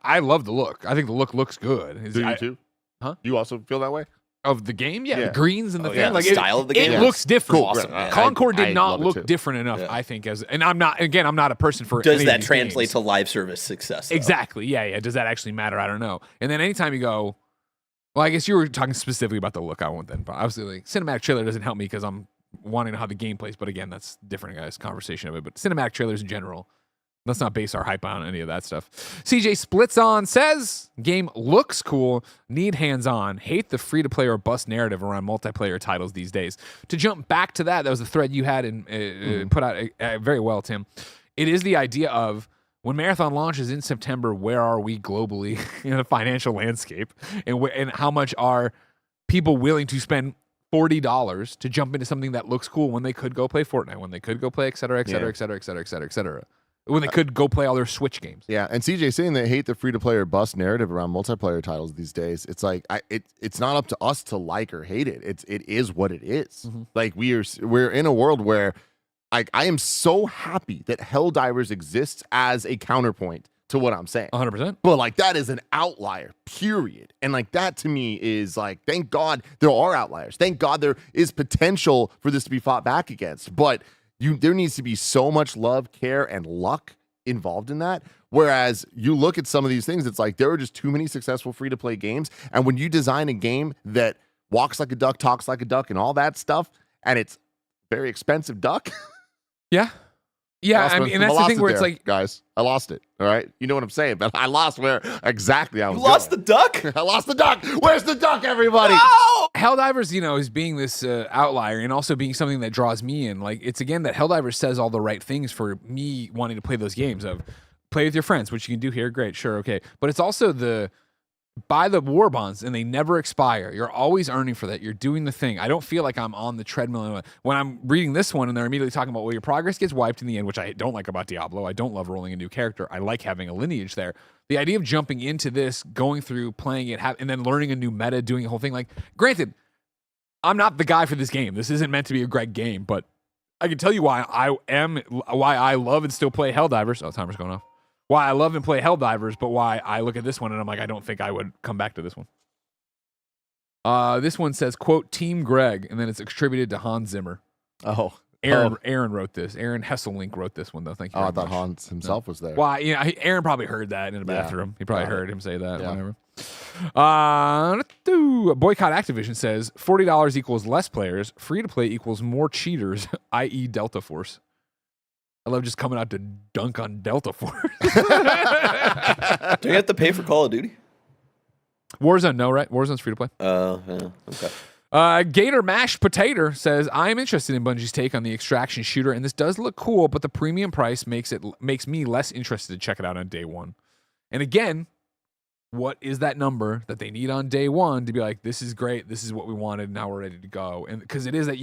I love the look. I think the look looks good. Do you too? Huh? You also feel that way? Of the game? Yeah, the greens and the thing. Yeah, like the style of the game. It looks different. Cool. Awesome. Concord did not look different enough, I think. And I'm not a person for Does any that of these translate games. to live service success, though? Exactly. Yeah. Does that actually matter? I don't know. And then anytime you go, well, I guess you were talking specifically about the look. I won't then. But obviously, like, cinematic trailer doesn't help me because I'm wanting to know how the game plays. But again, that's different, guys. Conversation of it. But cinematic trailers in general, let's not base our hype on any of that stuff. CJ Splits On says, game looks cool, need hands-on, hate the free-to-play or bust narrative around multiplayer titles these days. To jump back to that was the thread you had and put out very well, Tim. It is the idea of when Marathon launches in September, where are we globally in the financial landscape? And how much are people willing to spend $40 to jump into something that looks cool when they could go play Fortnite, when they could go play et cetera, et cetera, et cetera, et cetera, et cetera, et cetera. When they could go play all their Switch games. Yeah, and CJ saying they hate the free-to-play or bust narrative around multiplayer titles these days. It's like it's not up to us to like or hate it. It is what it is. Mm-hmm. Like we're in a world where I am so happy that Helldivers exists as a counterpoint to what I'm saying. 100%. But like that is an outlier, period. And like that to me is like, thank God there are outliers. Thank God there is potential for this to be fought back against. But there needs to be so much love, care, and luck involved in that. Whereas you look at some of these things, it's like there are just too many successful free-to-play games. And when you design a game that walks like a duck, talks like a duck, and all that stuff, and it's very expensive duck. Yeah. Yeah, I mean, and that's the thing where it's like... Guys, I lost it, all right? You know what I'm saying, but I lost where exactly I was You lost going. the duck? I lost the duck. Where's the duck, everybody? No! Helldivers, is being this outlier and also being something that draws me in. Like, it's again that Helldivers says all the right things for me wanting to play those games of play with your friends, which you can do here. Great, sure, okay. But it's also buy the war bonds and they never expire. You're always earning for that. You're doing the thing. I don't feel like I'm on the treadmill. When I'm reading this one and they're immediately talking about, well, your progress gets wiped in the end, which I don't like about Diablo. I don't love rolling a new character. I like having a lineage there. The idea of jumping into this, going through, playing it, and then learning a new meta, doing a whole thing. Like, granted, I'm not the guy for this game. This isn't meant to be a Greg game, but I can tell you why I love and still play Helldivers. Oh, timer's going off. Why I love and play Helldivers, but why I look at this one and I'm like, I don't think I would come back to this one. This one says, quote, Team Greg, and then it's attributed to Hans Zimmer. Oh. Aaron wrote this. Aaron Hesselink wrote this one, though. Thank you very I thought much. Hans himself was there. Why? Aaron probably heard that in a bathroom. He probably heard him say that. Yeah. Whatever. Boycott Activision says $40 equals less players. Free-to-play equals more cheaters, i.e. Delta Force. I love just coming out to dunk on Delta Force. Do you have to pay for Call of Duty? Warzone, no, right? Warzone's free to play. Yeah, okay. Gator Mashed Potato says, I'm interested in Bungie's take on the extraction shooter, and this does look cool, but the premium price makes me less interested to check it out on day one. And again, what is that number that they need on day one to be like, this is great, this is what we wanted, now we're ready to go? And because it is that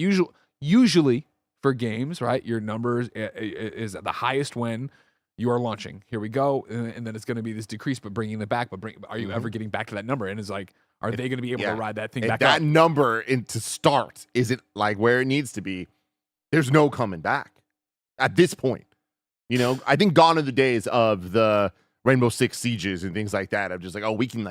usually for games, right, your numbers is at the highest when you are launching. Here we go, and then it's going to be this decrease, but bringing it back. But are you ever getting back to that number? And it's like, are they going to be able to ride that thing back up? That number to start isn't like where it needs to be. There's no coming back at this point. You know, I think gone are the days of the Rainbow Six Sieges and things like that. I'm just like, oh, we can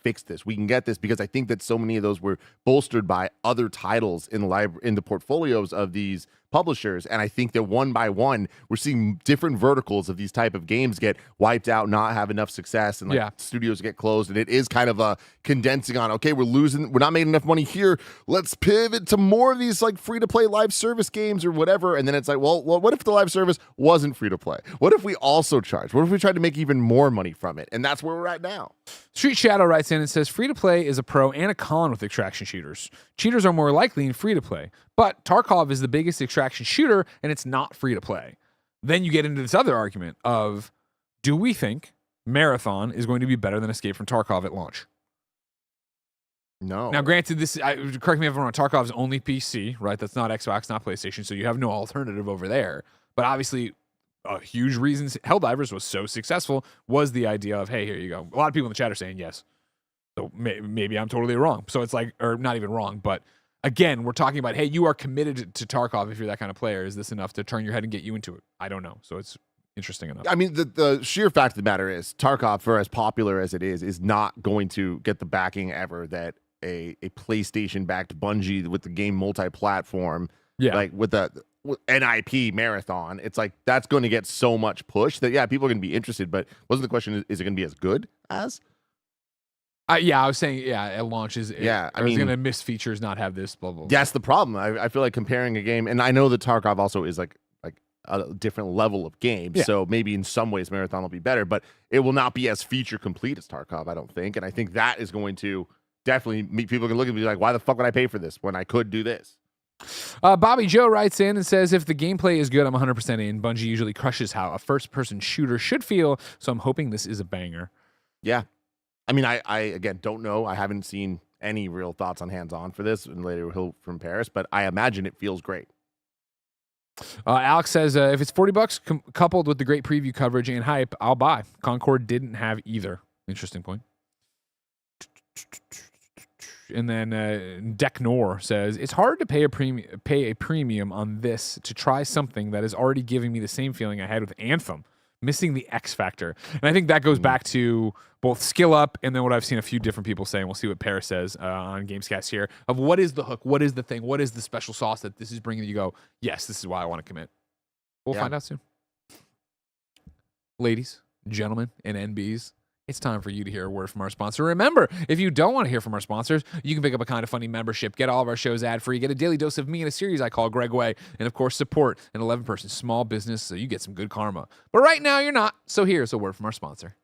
fix this. We can get this, because I think that so many of those were bolstered by other titles in the portfolios of these publishers. And I think that one by one, we're seeing different verticals of these type of games get wiped out, not have enough success, and studios get closed. And it is kind of a condensing on, okay, we're not making enough money here. Let's pivot to more of these like free-to-play live service games or whatever. And then it's like, well, what if the live service wasn't free to play? What if we also charged? What if we tried to make even more money from it? And that's where we're at now. Street Shadow writes in and says, free-to-play is a pro and a con with extraction shooters. Cheaters are more likely in free-to-play, but Tarkov is the biggest extraction shooter, and it's not free-to-play. Then you get into this other argument of, do we think Marathon is going to be better than Escape from Tarkov at launch? No. Now, granted, correct me if I'm wrong, Tarkov's only PC, right? That's not Xbox, not PlayStation, so you have no alternative over there. But obviously, a huge reason Helldivers was so successful was the idea of, hey, here you go. A lot of people in the chat are saying yes. So maybe I'm totally wrong. So it's like, or not even wrong, but again, we're talking about, hey, you are committed to Tarkov if you're that kind of player. Is this enough to turn your head and get you into it? I don't know. So it's interesting enough. I mean, the sheer fact of the matter is Tarkov, for as popular as it is not going to get the backing ever that a PlayStation-backed Bungie with the game multi-platform, like with the NIP Marathon, it's like that's going to get so much push that people are going to be interested. But wasn't the question, is it going to be as good as? I was saying, at launch is I mean, going to miss features, not have this, blah, blah, blah. That's the problem. I feel like comparing a game, and I know that Tarkov also is like a different level of game, so maybe in some ways Marathon will be better, but it will not be as feature complete as Tarkov, I don't think. And I think that is going to definitely make people can look at me like, why the fuck would I pay for this when I could do this? Bobby Joe writes in and says, if the gameplay is good, I'm 100% in. Bungie usually crushes how a first-person shooter should feel, so I'm hoping this is a banger. Yeah. I mean, I again, don't know. I haven't seen any real thoughts on hands-on for this and later Hill from Paris, but I imagine it feels great. Alex says, if it's $40 coupled with the great preview coverage and hype, I'll buy. Concord didn't have either. Interesting point. And then Decknor says, it's hard to pay a premium on this to try something that is already giving me the same feeling I had with Anthem, missing the X factor. And I think that goes back to both skill up and then what I've seen a few different people say, and we'll see what Paris says on Gamescast here, of what is the hook, what is the thing, what is the special sauce that this is bringing you go, yes, this is why I want to commit. We'll find out soon. Ladies, gentlemen, and NBs, it's time for you to hear a word from our sponsor. Remember, if you don't want to hear from our sponsors, you can pick up a Kind of Funny membership, get all of our shows ad-free, get a daily dose of me in a series I call Gregway, and of course, support an 11-person small business so you get some good karma. But right now, you're not, so here's a word from our sponsor.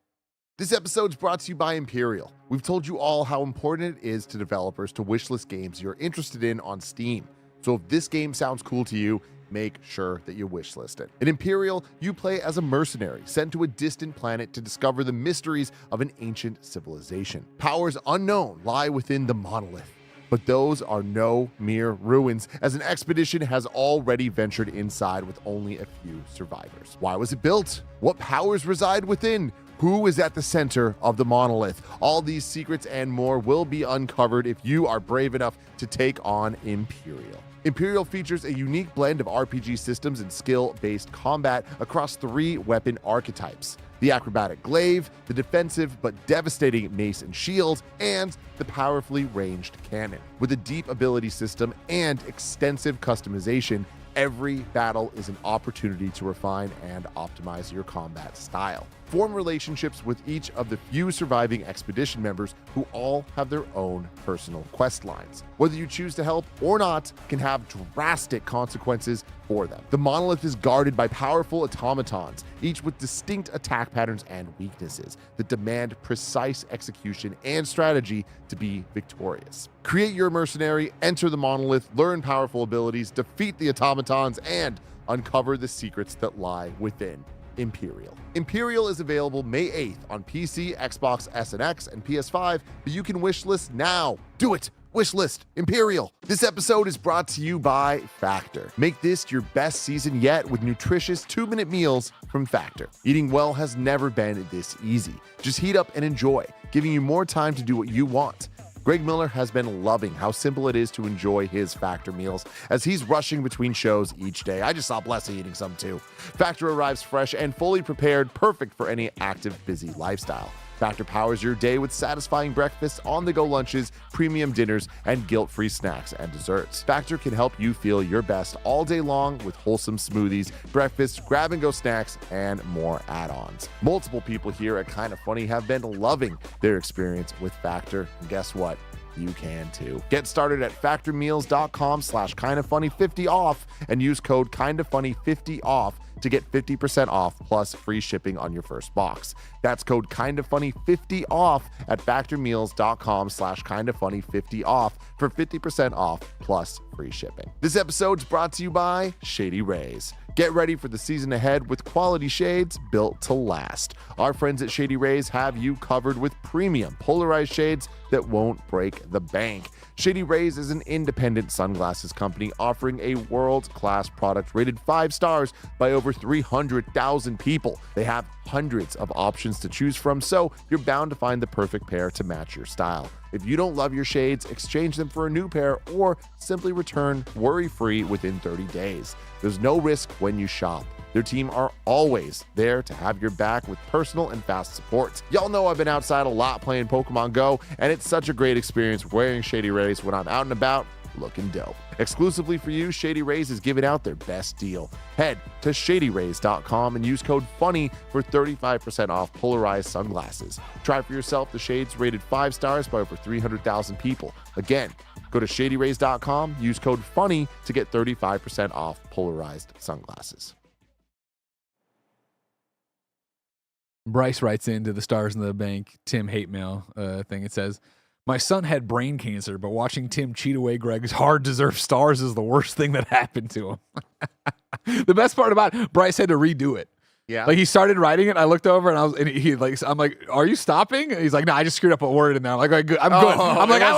This episode is brought to you by Imperial. We've told you all how important it is to developers to wishlist games you're interested in on Steam. So if this game sounds cool to you, make sure that you wishlist it. In Imperial, you play as a mercenary sent to a distant planet to discover the mysteries of an ancient civilization. Powers unknown lie within the monolith, but those are no mere ruins, as an expedition has already ventured inside with only a few survivors. Why was it built? What powers reside within? Who is at the center of the monolith? All these secrets and more will be uncovered if you are brave enough to take on Imperial. Imperial features a unique blend of RPG systems and skill-based combat across 3 weapon archetypes: the acrobatic glaive, the defensive but devastating mace and shield, and the powerfully ranged cannon. With a deep ability system and extensive customization, every battle is an opportunity to refine and optimize your combat style. Form relationships with each of the few surviving expedition members who all have their own personal quest lines. Whether you choose to help or not can have drastic consequences for them. The monolith is guarded by powerful automatons, each with distinct attack patterns and weaknesses that demand precise execution and strategy to be victorious. Create your mercenary, enter the monolith, learn powerful abilities, defeat the automatons, and uncover the secrets that lie within Imperial. Imperial is available May 8th on PC, Xbox S and X, and PS5, but you can wishlist now. Do it! Wishlist Imperial. This episode is brought to you by Factor. Make this your best season yet with nutritious 2-minute meals from Factor. Eating well has never been this easy. Just heat up and enjoy, giving you more time to do what you want. Greg Miller has been loving how simple it is to enjoy his Factor meals as he's rushing between shows each day. I just saw Blessy eating some too. Factor arrives fresh and fully prepared, perfect for any active, busy lifestyle. Factor powers your day with satisfying breakfasts, on-the-go lunches, premium dinners, and guilt-free snacks and desserts. Factor can help you feel your best all day long with wholesome smoothies, breakfasts, grab-and-go snacks, and more add-ons. Multiple people here at Kinda Funny have been loving their experience with Factor, and guess what? You can too. Get started at factormeals.com/kindafunny50 off and use code kindafunny50 off to get 50% off plus free shipping on your first box. That's code kindafunny50 off at factormeals.com/kindafunny50 off for 50% off plus free shipping. This episode's brought to you by Shady Rays. Get ready for the season ahead with quality shades built to last. Our friends at Shady Rays have you covered with premium polarized shades that won't break the bank. Shady Rays is an independent sunglasses company offering a world-class product rated 5 stars by over 300,000 people. They have hundreds of options to choose from, so you're bound to find the perfect pair to match your style. If you don't love your shades, exchange them for a new pair or simply return worry-free within 30 days. There's no risk when you shop. Their team are always there to have your back with personal and fast support. Y'all know I've been outside a lot playing Pokemon Go, and it's such a great experience wearing Shady Rays when I'm out and about looking dope. Exclusively for you, Shady Rays is giving out their best deal. Head to shadyrays.com and use code FUNNY for 35% off polarized sunglasses. Try for yourself the shades rated 5 stars by over 300,000 people. Again, go to shadyrays.com, use code FUNNY to get 35% off polarized sunglasses. Bryce writes into the Stars in the Bank Tim hate mail thing. It says, my son had brain cancer, but watching Tim cheat away Greg's hard-deserved stars is the worst thing that happened to him. The best part about it, Bryce had to redo it. Yeah. Like he started writing it. I looked over and I'm like, are you stopping? And he's like, no, I just screwed up a word in there. I'm like, good. I'm good. I'm like, I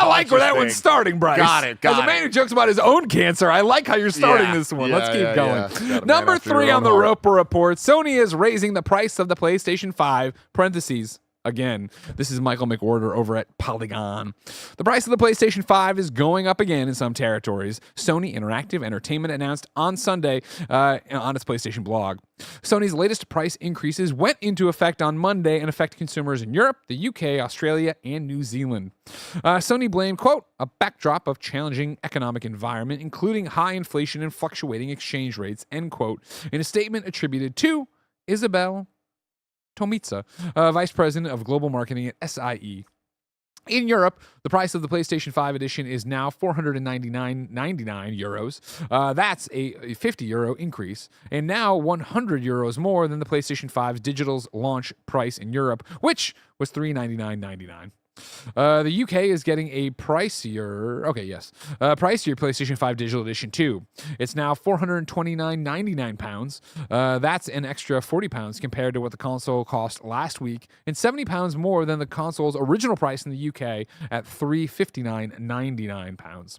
like where that one's starting, Bryce. Got it. As a man who jokes about his own cancer, I like how you're starting this one. Let's keep going. Number 3 on the Roper Report, Sony is raising the price of the PlayStation 5, parentheses, again, this is Michael McWhorter over at Polygon. The price of the PlayStation 5 is going up again in some territories. Sony Interactive Entertainment announced on Sunday on its PlayStation blog. Sony's latest price increases went into effect on Monday and affect consumers in Europe, the UK, Australia, and New Zealand. Sony blamed, quote, a backdrop of challenging economic environment, including high inflation and fluctuating exchange rates, end quote, in a statement attributed to Isabel Tomitsa, Vice President of Global Marketing at SIE. In Europe, the price of the PlayStation 5 edition is now €499.99. That's a €50 increase, and now €100 more than the PlayStation 5's digital's launch price in Europe, which was $399.99. The UK is getting a pricier PlayStation 5 Digital Edition too. It's now £429.99. That's an extra £40 compared to what the console cost last week, and £70 more than the console's original price in the UK at £359.99.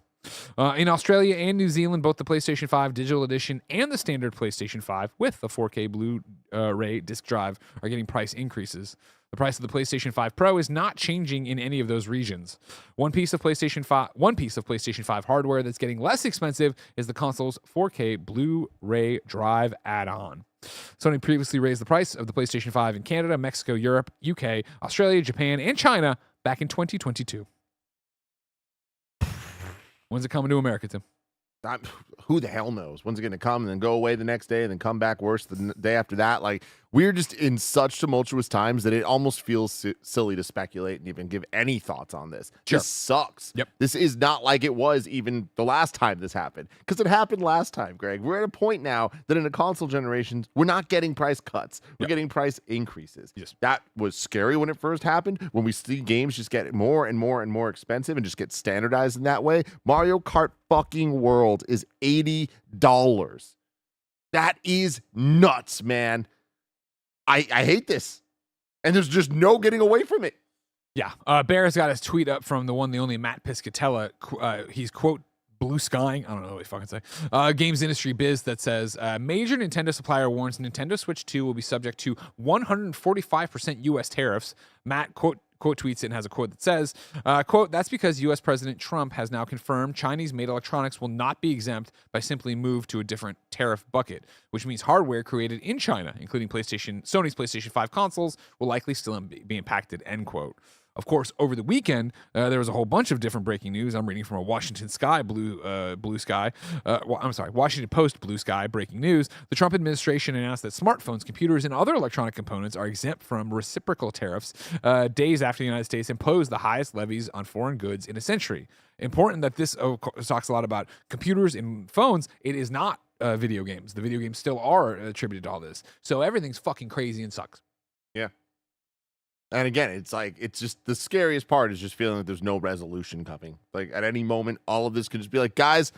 In Australia and New Zealand, both the PlayStation 5 Digital Edition and the standard PlayStation 5 with the 4K Blu-ray disc drive are getting price increases. The price of the PlayStation 5 Pro is not changing in any of those regions. One piece of PlayStation 5 hardware that's getting less expensive is the console's 4K Blu-ray drive add-on. Sony previously raised the price of the PlayStation 5 in Canada, Mexico, Europe, UK, Australia, Japan, and China back in 2022. When's it coming to America, Tim? Who the hell knows? When's it going to come and then go away the next day and then come back worse the day after that? Like, we're just in such tumultuous times that it almost feels silly to speculate and even give any thoughts on this. Sure. This sucks. Yep. This is not like it was even the last time this happened, because it happened last time, Greg. We're at a point now that in a console generation, we're not getting price cuts. We're getting price increases. Yes. That was scary when it first happened, when we see games just get more and more and more expensive and just get standardized in that way. Mario Kart fucking World is $80. That is nuts, man. I hate this. And there's just no getting away from it. Yeah. Bear's got his tweet up from the one, the only Matt Piscatella. He's, quote, blue skying. I don't know what he fucking say. Games Industry Biz that says, major Nintendo supplier warns Nintendo Switch 2 will be subject to 145% U.S. tariffs. Matt, quote tweets it and has a quote that says, quote, that's because U.S. President Trump has now confirmed Chinese-made electronics will not be exempt by simply move to a different tariff bucket, which means hardware created in China, including Sony's PlayStation 5 consoles, will likely still be impacted, end quote. Of course, over the weekend, there was a whole bunch of different breaking news. I'm reading from a Washington Post Blue Sky breaking news. The Trump administration announced that smartphones, computers, and other electronic components are exempt from reciprocal tariffs days after the United States imposed the highest levies on foreign goods in a century. Important that this talks a lot about computers and phones. It is not video games. The video games still are attributed to all this. So everything's fucking crazy and sucks. Yeah. And again, it's like, it's just the scariest part is just feeling that there's no resolution coming. Like at any moment, all of this could just be like, guys,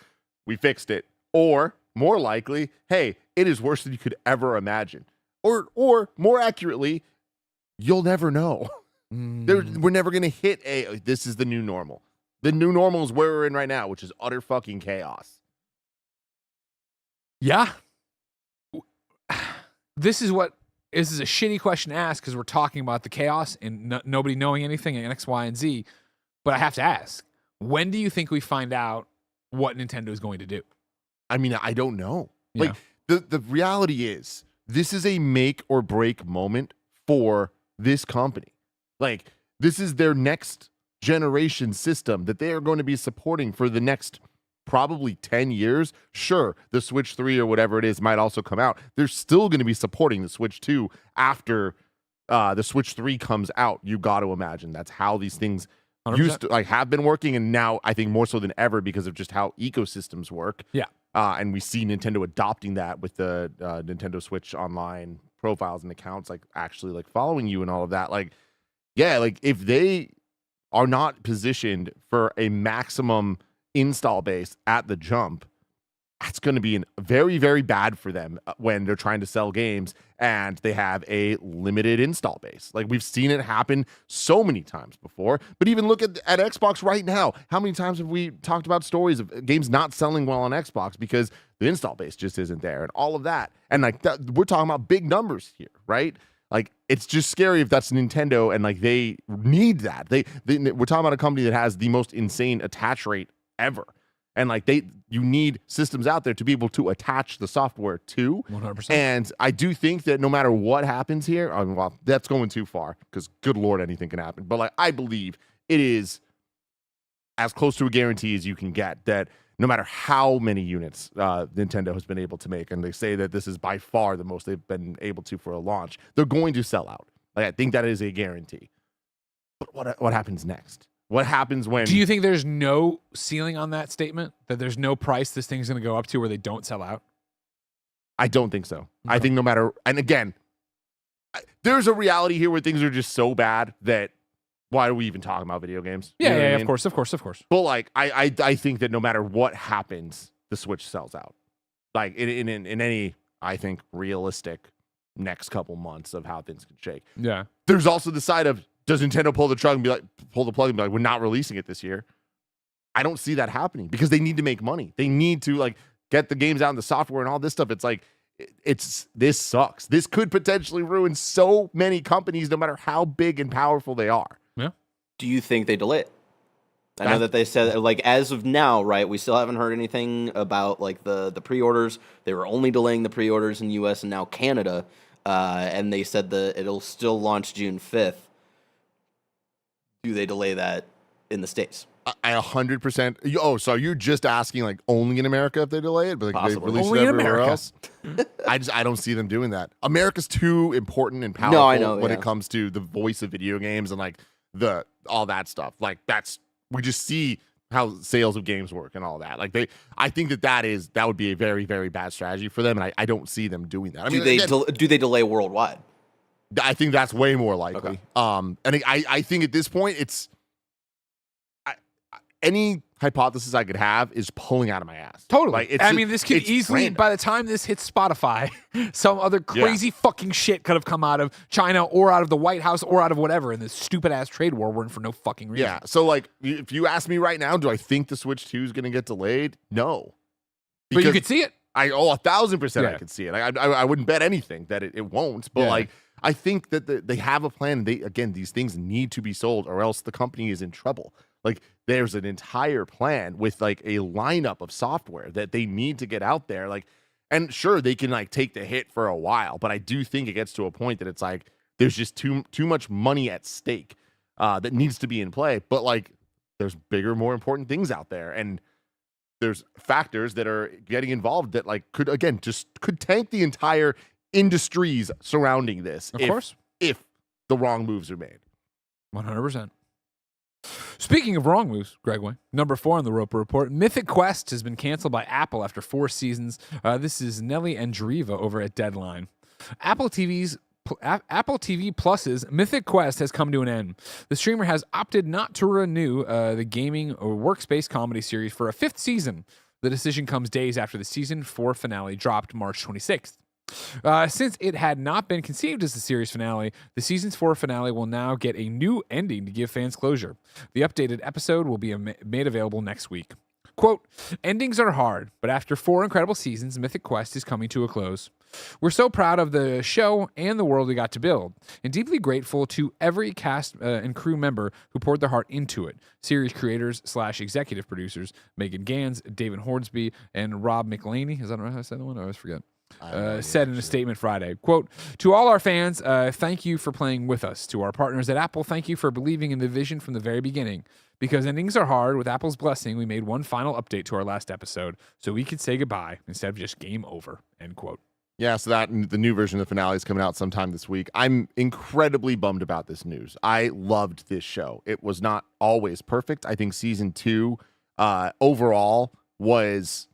we fixed it. Or more likely, hey, it is worse than you could ever imagine. Or more accurately, you'll never know. We're never going to hit this is the new normal. The new normal is where we're in right now, which is utter fucking chaos. Yeah. This is a shitty question to ask because we're talking about the chaos and nobody knowing anything and X, Y, and Z. But I have to ask, when do you think we find out what Nintendo is going to do? I mean, I don't know. Yeah. Like the reality is this is a make or break moment for this company. Like this is their next generation system that they are going to be supporting for the next probably 10 years. Sure, the Switch 3 or whatever it is might also come out. They're still going to be supporting the Switch 2 after the Switch 3 comes out. You got to imagine that's how these things 100%. used to have been working, and now I think more so than ever because of just how ecosystems work. Yeah. And we see Nintendo adopting that with the Nintendo Switch online profiles and accounts, like actually like following you and all of that. Like, yeah, like if they are not positioned for a maximum install base at the jump, that's going to be very, very bad for them when they're trying to sell games and they have a limited install base. Like we've seen it happen so many times before. But even look at Xbox right now. How many times have we talked about stories of games not selling well on Xbox because the install base just isn't there and all of that? And like we're talking about big numbers here, right? Like it's just scary if that's Nintendo and like they need that. We're talking about a company that has the most insane attach rate ever. And like you need systems out there to be able to attach the software to. 100%. And I do think that no matter what happens here, well, that's going too far because good Lord, anything can happen. But like I believe it is as close to a guarantee as you can get that no matter how many units Nintendo has been able to make, and they say that this is by far the most they've been able to for a launch, they're going to sell out. Like I think that is a guarantee. But what happens next? What happens when... Do you think there's no ceiling on that statement? That there's no price this thing's going to go up to where they don't sell out? I don't think so. Okay. I think no matter... And again, there's a reality here where things are just so bad that why are we even talking about video games? Yeah, You know what I mean? of course. But like, I think that no matter what happens, the Switch sells out. Like in any, I think, realistic next couple months of how things can shake. Yeah. There's also the side of, does Nintendo pull the plug and be like, we're not releasing it this year? I don't see that happening because they need to make money. They need to like get the games out in the software and all this stuff. It's like, this sucks. This could potentially ruin so many companies, no matter how big and powerful they are. Yeah. Do you think they delay it? I know that they said, like, as of now, right, we still haven't heard anything about, like, the pre-orders. They were only delaying the pre-orders in the U.S. and now Canada, and they said that it'll still launch June 5th. Do they delay that in the States? I 100%. Oh, so you're just asking like only in America if they delay it, but like they release Only it in everywhere America. else? I don't see them doing that. America's too important and powerful No, I know, when yeah. it comes to the voice of video games and like all that stuff. Like we just see how sales of games work and all that. Like I think that would be a very, very bad strategy for them, and I don't see them doing that. I mean, Do they delay worldwide? I think that's way more likely. Okay. And I think at this point it's any hypothesis I could have is pulling out of my ass. Totally. Like, I mean, this could easily, random. by the time this hits Spotify, some other crazy fucking shit could have come out of China or out of the White House or out of whatever in this stupid ass trade war we're in for no fucking reason. Yeah. So like, if you ask me right now, do I think the Switch 2 is going to get delayed? No. But you could see it. 1,000% I Yeah. could see it. I wouldn't bet anything that it won't. But like, I think that they have a plan. These things need to be sold, or else the company is in trouble. Like, there's an entire plan with like a lineup of software that they need to get out there. Like, and sure, they can like take the hit for a while, but I do think it gets to a point that it's like there's just too much money at stake that needs to be in play. But like, there's bigger, more important things out there, and there's factors that are getting involved that like could tank the entire industries surrounding this. Of course, if the wrong moves are made. 100%. Speaking of wrong moves, Gregway, number 4 on the Roper Report, Mythic Quest has been canceled by Apple after 4 seasons. This is Nelly Andreeva over at Deadline. Apple TV Plus's Mythic Quest has come to an end. The streamer has opted not to renew the gaming or workspace comedy series for a 5th season. The decision comes days after the season 4 finale dropped March 26th. Since it had not been conceived as the series finale, the season's 4 finale will now get a new ending to give fans closure. The updated episode will be made available next week. Quote, endings are hard, but after 4 incredible seasons, Mythic Quest is coming to a close. We're so proud of the show and the world we got to build, and deeply grateful to every cast and crew member who poured their heart into it. Series creators / executive producers, Megan Gans, David Hornsby, and Rob McElhaney. Is that right? How I said that one? I always forget. Said in a statement Friday, quote, to all our fans, thank you for playing with us. To our partners at Apple, thank you for believing in the vision from the very beginning. Because endings are hard, with Apple's blessing, we made one final update to our last episode so we could say goodbye instead of just game over, end quote. Yeah, so the new version of the finale is coming out sometime this week. I'm incredibly bummed about this news. I loved this show. It was not always perfect. I think season 2 overall was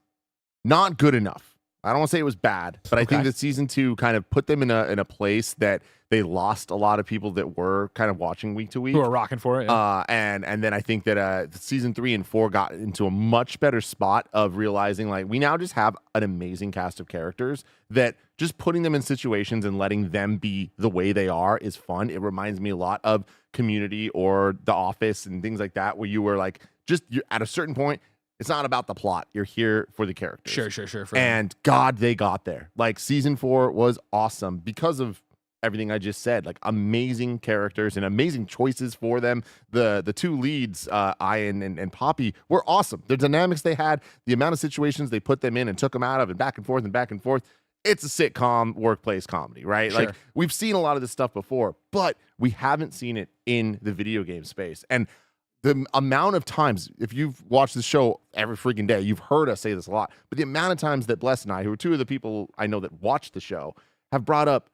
not good enough. I don't want to say it was bad, but I think that season 2 kind of put them in a place that they lost a lot of people that were kind of watching week to week. Who are rocking for it. Yeah. And then I think that season 3 and 4 got into a much better spot of realizing like we now just have an amazing cast of characters that just putting them in situations and letting them be the way they are is fun. It reminds me a lot of Community or The Office and things like that, where you were like, you're at a certain point, it's not about the plot. You're here for the characters. Sure. And God, they got there. Like season 4 was awesome because of everything I just said. Like amazing characters and amazing choices for them. The 2 leads, Ian and Poppy, were awesome. The dynamics they had, the amount of situations they put them in and took them out of, and back and forth and back and forth. It's a sitcom workplace comedy, right? Sure. Like we've seen a lot of this stuff before, but we haven't seen it in the video game space. And the amount of times, if you've watched the show every freaking day, you've heard us say this a lot, but the amount of times that Bless and I, who are 2 of the people I know that watch the show, have brought up,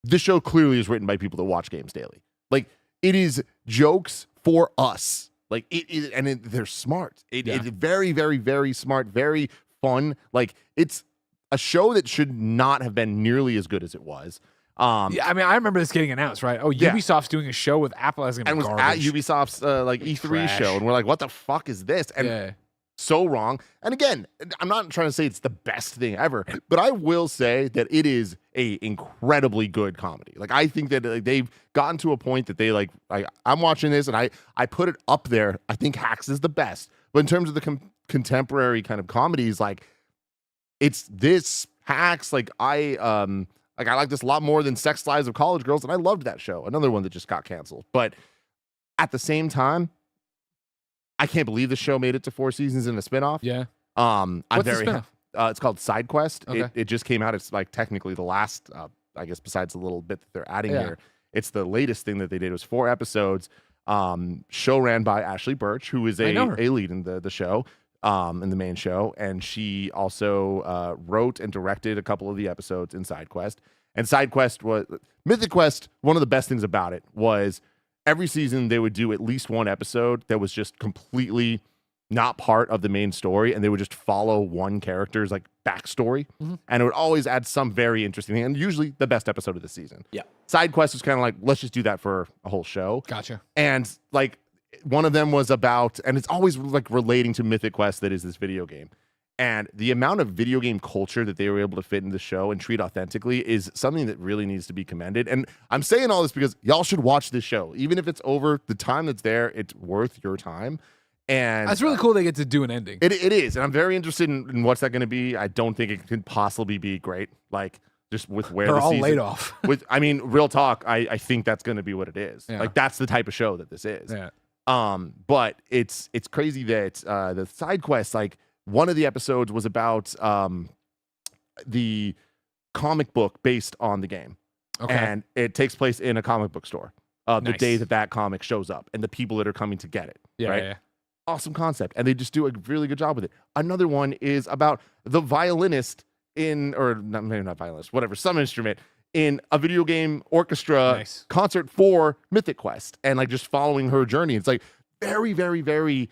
this show clearly is written by people that watch games daily. Like, it is jokes for us. Like, they're smart. It's very, very, very smart, very fun. Like, it's a show that should not have been nearly as good as it was. Yeah, I mean, I remember this getting announced, right? Oh, Ubisoft's doing a show with Apple as gonna be garbage. garbage. At Ubisoft's like E3 Trash. show, and we're like, what the fuck is this? And so wrong. And again, I'm not trying to say it's the best thing ever, but I will say that it is a incredibly good comedy. Like, I think that they've gotten to a point that they I'm watching this and I put it up there. I think Hacks is the best, but in terms of the contemporary kind of comedies, like it's this Hacks. I like this a lot more than Sex Lives of College Girls, and I loved that show. Another one that just got canceled. But at the same time, I can't believe the show made it to 4 seasons and a spinoff. Yeah. I'm What's very the spinoff? It's called Side Quest. Okay. It just came out. It's like technically the last, I guess, besides the little bit that they're adding here. It's the latest thing that they did. It was 4 episodes. Show ran by Ashley Birch, who is I know a her. lead in the show, in the main show, and she also wrote and directed a couple of the episodes in Side Quest. And Side Quest was Mythic Quest. One of the best things about it was every season they would do at least one episode that was just completely not part of the main story, and they would just follow one character's like backstory, and it would always add some very interesting thing, and usually the best episode of the season. Yeah. Side Quest was kind of like, let's just do that for a whole show. Gotcha. And like one of them was about, and it's always like relating to Mythic Quest, that is this video game. And the amount of video game culture that they were able to fit in the show and treat authentically is something that really needs to be commended. And I'm saying all this because y'all should watch this show. Even if it's over the time that's there, it's worth your time. And That's really cool they get to do an ending. It is. And I'm very interested in what's that going to be. I don't think it could possibly be great. Like, just with where They're the all season, laid off. I mean, real talk, I think that's going to be what it is. Yeah. Like, that's the type of show that this is. Yeah. But it's crazy that the side quest, like, one of the episodes was about the comic book based on the game. Okay. And it takes place in a comic book store. The Nice. day that comic shows up and the people that are coming to get it. Yeah, right? yeah. Awesome concept. And they just do a really good job with it. Another one is about the violinist maybe not violinist, whatever, some instrument in a video game orchestra Nice. concert for Mythic Quest, and like just following her journey. It's like very, very, very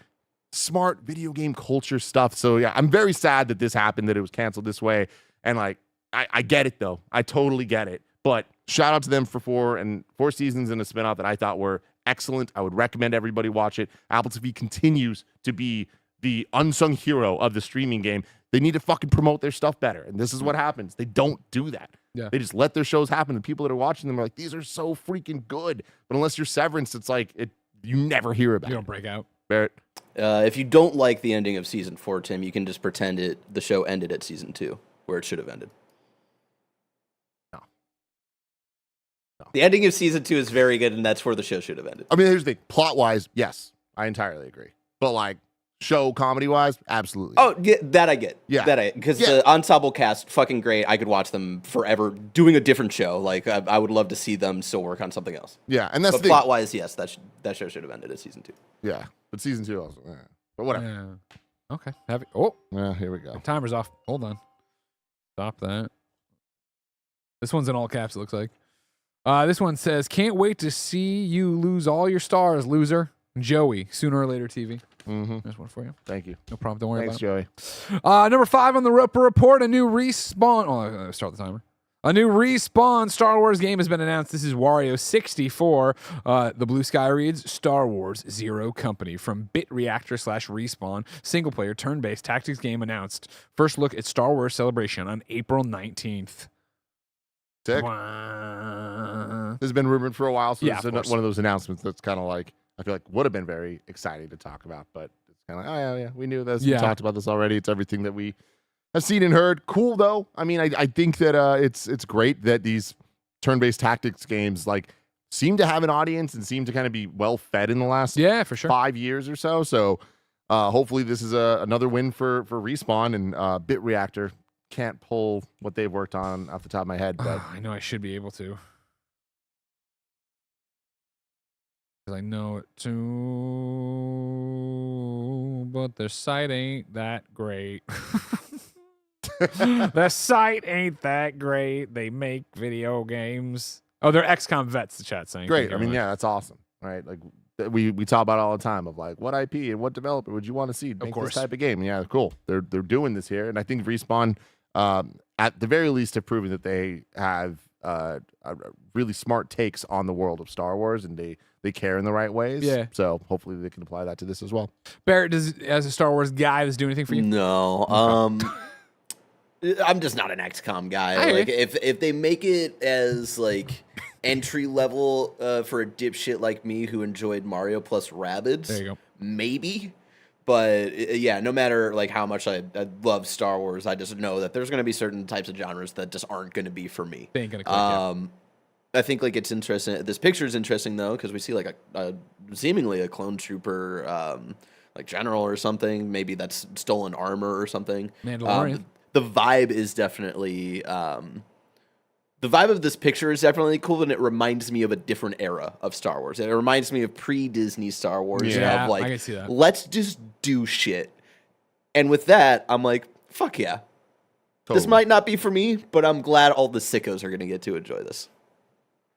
smart video game culture stuff. So yeah, I'm very sad that this happened, that it was canceled this way. And like, I get it though. I totally get it. But shout out to them for 4 seasons and a spinoff that I thought were excellent. I would recommend everybody watch it. Apple TV continues to be the unsung hero of the streaming game. They need to fucking promote their stuff better. And this is what happens. They don't do that. Yeah. They just let their shows happen. And people that are watching them are like, these are so freaking good. But unless you're Severance, it's like, you never hear about You it. don't break out. Barrett? If you don't like the ending of season 4, Tim, you can just pretend the show ended at season 2, where it should have ended. No. The ending of season 2 is very good, and that's where the show should have ended. I mean, here's the thing. Plot-wise, yes. I entirely agree. But like, show comedy-wise, absolutely. Oh, yeah, that I get. Yeah. That because the ensemble cast, fucking great. I could watch them forever doing a different show. Like, I would love to see them still work on something else. Yeah, and that's But the thing. plot-wise, yes, that show should have ended at season 2. Yeah, but season 2 also. Yeah. But whatever. Yeah. Okay. Oh, Yeah, here we go. the timer's off. Hold on. Stop that. This one's in all caps, it looks like. This one says, can't wait to see you lose all your stars, loser. Joey, sooner or later TV. Mm-hmm. There's one for you. Thank you. No problem. Don't worry Thanks, about Joey. it. Number 5 on the Roper Report, a new respawn. Oh, start the timer. A new respawn Star Wars game has been announced. This is Wario 64. The blue sky reads Star Wars Zero Company from Bit Reactor /Respawn. Single player turn-based tactics game announced. First look at Star Wars Celebration on April 19th. Sick. Wow. This has been rumored for a while, so Yeah, it's of course. one of those announcements that's kind of like, I feel like would have been very exciting to talk about, but it's kind of like, oh yeah, we knew this. Yeah. We talked about this already. It's everything that we have seen and heard. Cool though. I mean, I think that it's great that these turn-based tactics games like seem to have an audience and seem to kind of be well fed in the last Yeah, for sure. 5 years or so. So hopefully this is another win for Respawn, and Bit Reactor can't pull what they've worked on off the top of my head, but I know I should be able to. Because I know it too, but their site ain't that great. The site ain't that great. They make video games. Oh, they're XCOM vets, the chat's saying. great. Thank you I mean, very much. yeah, that's awesome, right? Like we talk about it all the time of like, what IP and what developer would you want to see make course. this type of game? Yeah, cool. They're doing this here, and I think Respawn, at the very least, have proven that they have really smart takes on the world of Star Wars, and they care in the right ways. Yeah. So hopefully they can apply that to this as well. Barrett, as a Star Wars guy, does it do anything for you? No. I'm just not an XCOM guy. I hear Like you. if they make it as like entry level for a dipshit like me who enjoyed Mario plus Rabbids, There you go. maybe. But yeah, no matter like how much I love Star Wars, I just know that there's going to be certain types of genres that just aren't going to be for me. They ain't gonna click, yeah. I think like it's interesting. This picture is interesting though because we see like a seemingly a clone trooper, like general or something. Maybe that's stolen armor or something. Mandalorian. The vibe is definitely The vibe of this picture is definitely cool, and it reminds me of a different era of Star Wars. It reminds me of pre-Disney Star Wars. Yeah, of like, I can see that. Let's just do shit. And with that, I'm like, fuck yeah. Totally. This might not be for me, but I'm glad all the sickos are going to get to enjoy this.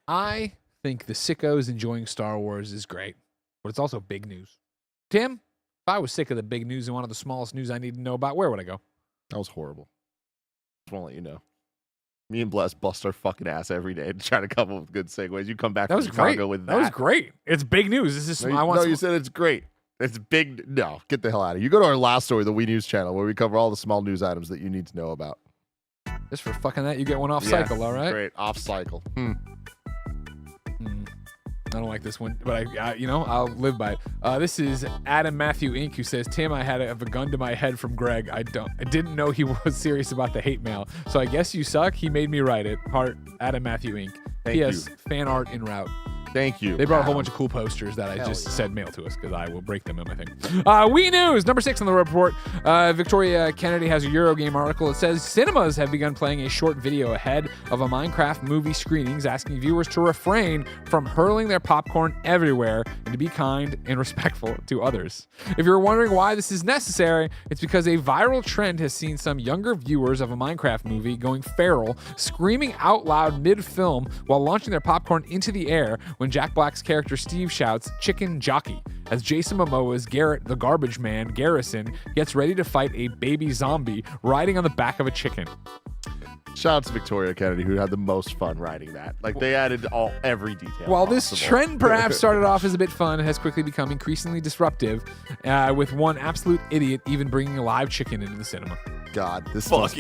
I think the sickos enjoying Star Wars is great, but it's also big news. Tim, if I was sick of the big news and wanted the smallest news I need to know about, where would I go? That was horrible. Just want to let you know. Me and Bless bust our fucking ass every day to try to come up with good segues. You come back That from was Chicago great. with that. That was great. It's big news. This is You said it's great. It's big. No, get the hell out of here. You go to our last story, the We News channel, where we cover all the small news items that you need to know about. Just for fucking that, you get one off cycle, all right? Great. Off cycle. I don't like this one, but I'll live by it. This is Adam Matthew Inc. who says, Tim, I had a gun to my head from Greg. I didn't know he was serious about the hate mail, so I guess you suck. He made me write it. Heart, Adam Matthew Inc. P.S. Fan art en route. Thank you. They brought a whole bunch of cool posters that I said mail to us because I will break them in my thing. We News, number 6 on the report. Victoria Kennedy has a Eurogame article. It says cinemas have begun playing a short video ahead of a Minecraft movie screenings, asking viewers to refrain from hurling their popcorn everywhere and to be kind and respectful to others. If you're wondering why this is necessary, it's because a viral trend has seen some younger viewers of a Minecraft movie going feral, screaming out loud mid-film while launching their popcorn into the air when Jack Black's character Steve shouts, "Chicken Jockey," as Jason Momoa's Garrett the Garbage Man, Garrison, gets ready to fight a baby zombie riding on the back of a chicken. Shout out to Victoria Kennedy, who had the most fun writing that. Like, they added every detail. While possible. this trend perhaps started off as a bit fun, it has quickly become increasingly disruptive, with one absolute idiot even bringing a live chicken into the cinema. God, this Fuck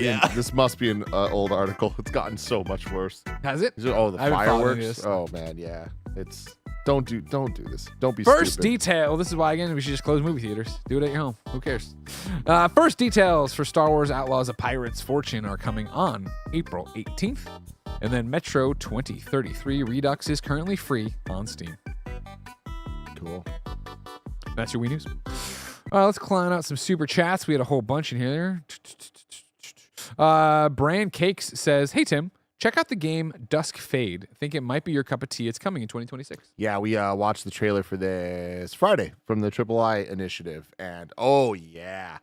must be an old article. It's gotten so much worse. Has it? The I haven't followed any of fireworks. this. Oh man, yeah. It's don't do this. Don't be First stupid. detail. This is why, again, we should just close movie theaters. Do it at your home. Who cares? First details for Star Wars Outlaws of Pirates Fortune are coming on April 18th. And then Metro 2033 Redux is currently free on Steam. Cool. That's your Wii News. Let's clown out some super chats. We had a whole bunch in here. Bran Cakes says, "Hey, Tim. Check out the game Dusk Fade. Think it might be your cup of tea. It's coming in 2026. Yeah, we watched the trailer for this Friday from the III initiative, and oh yeah,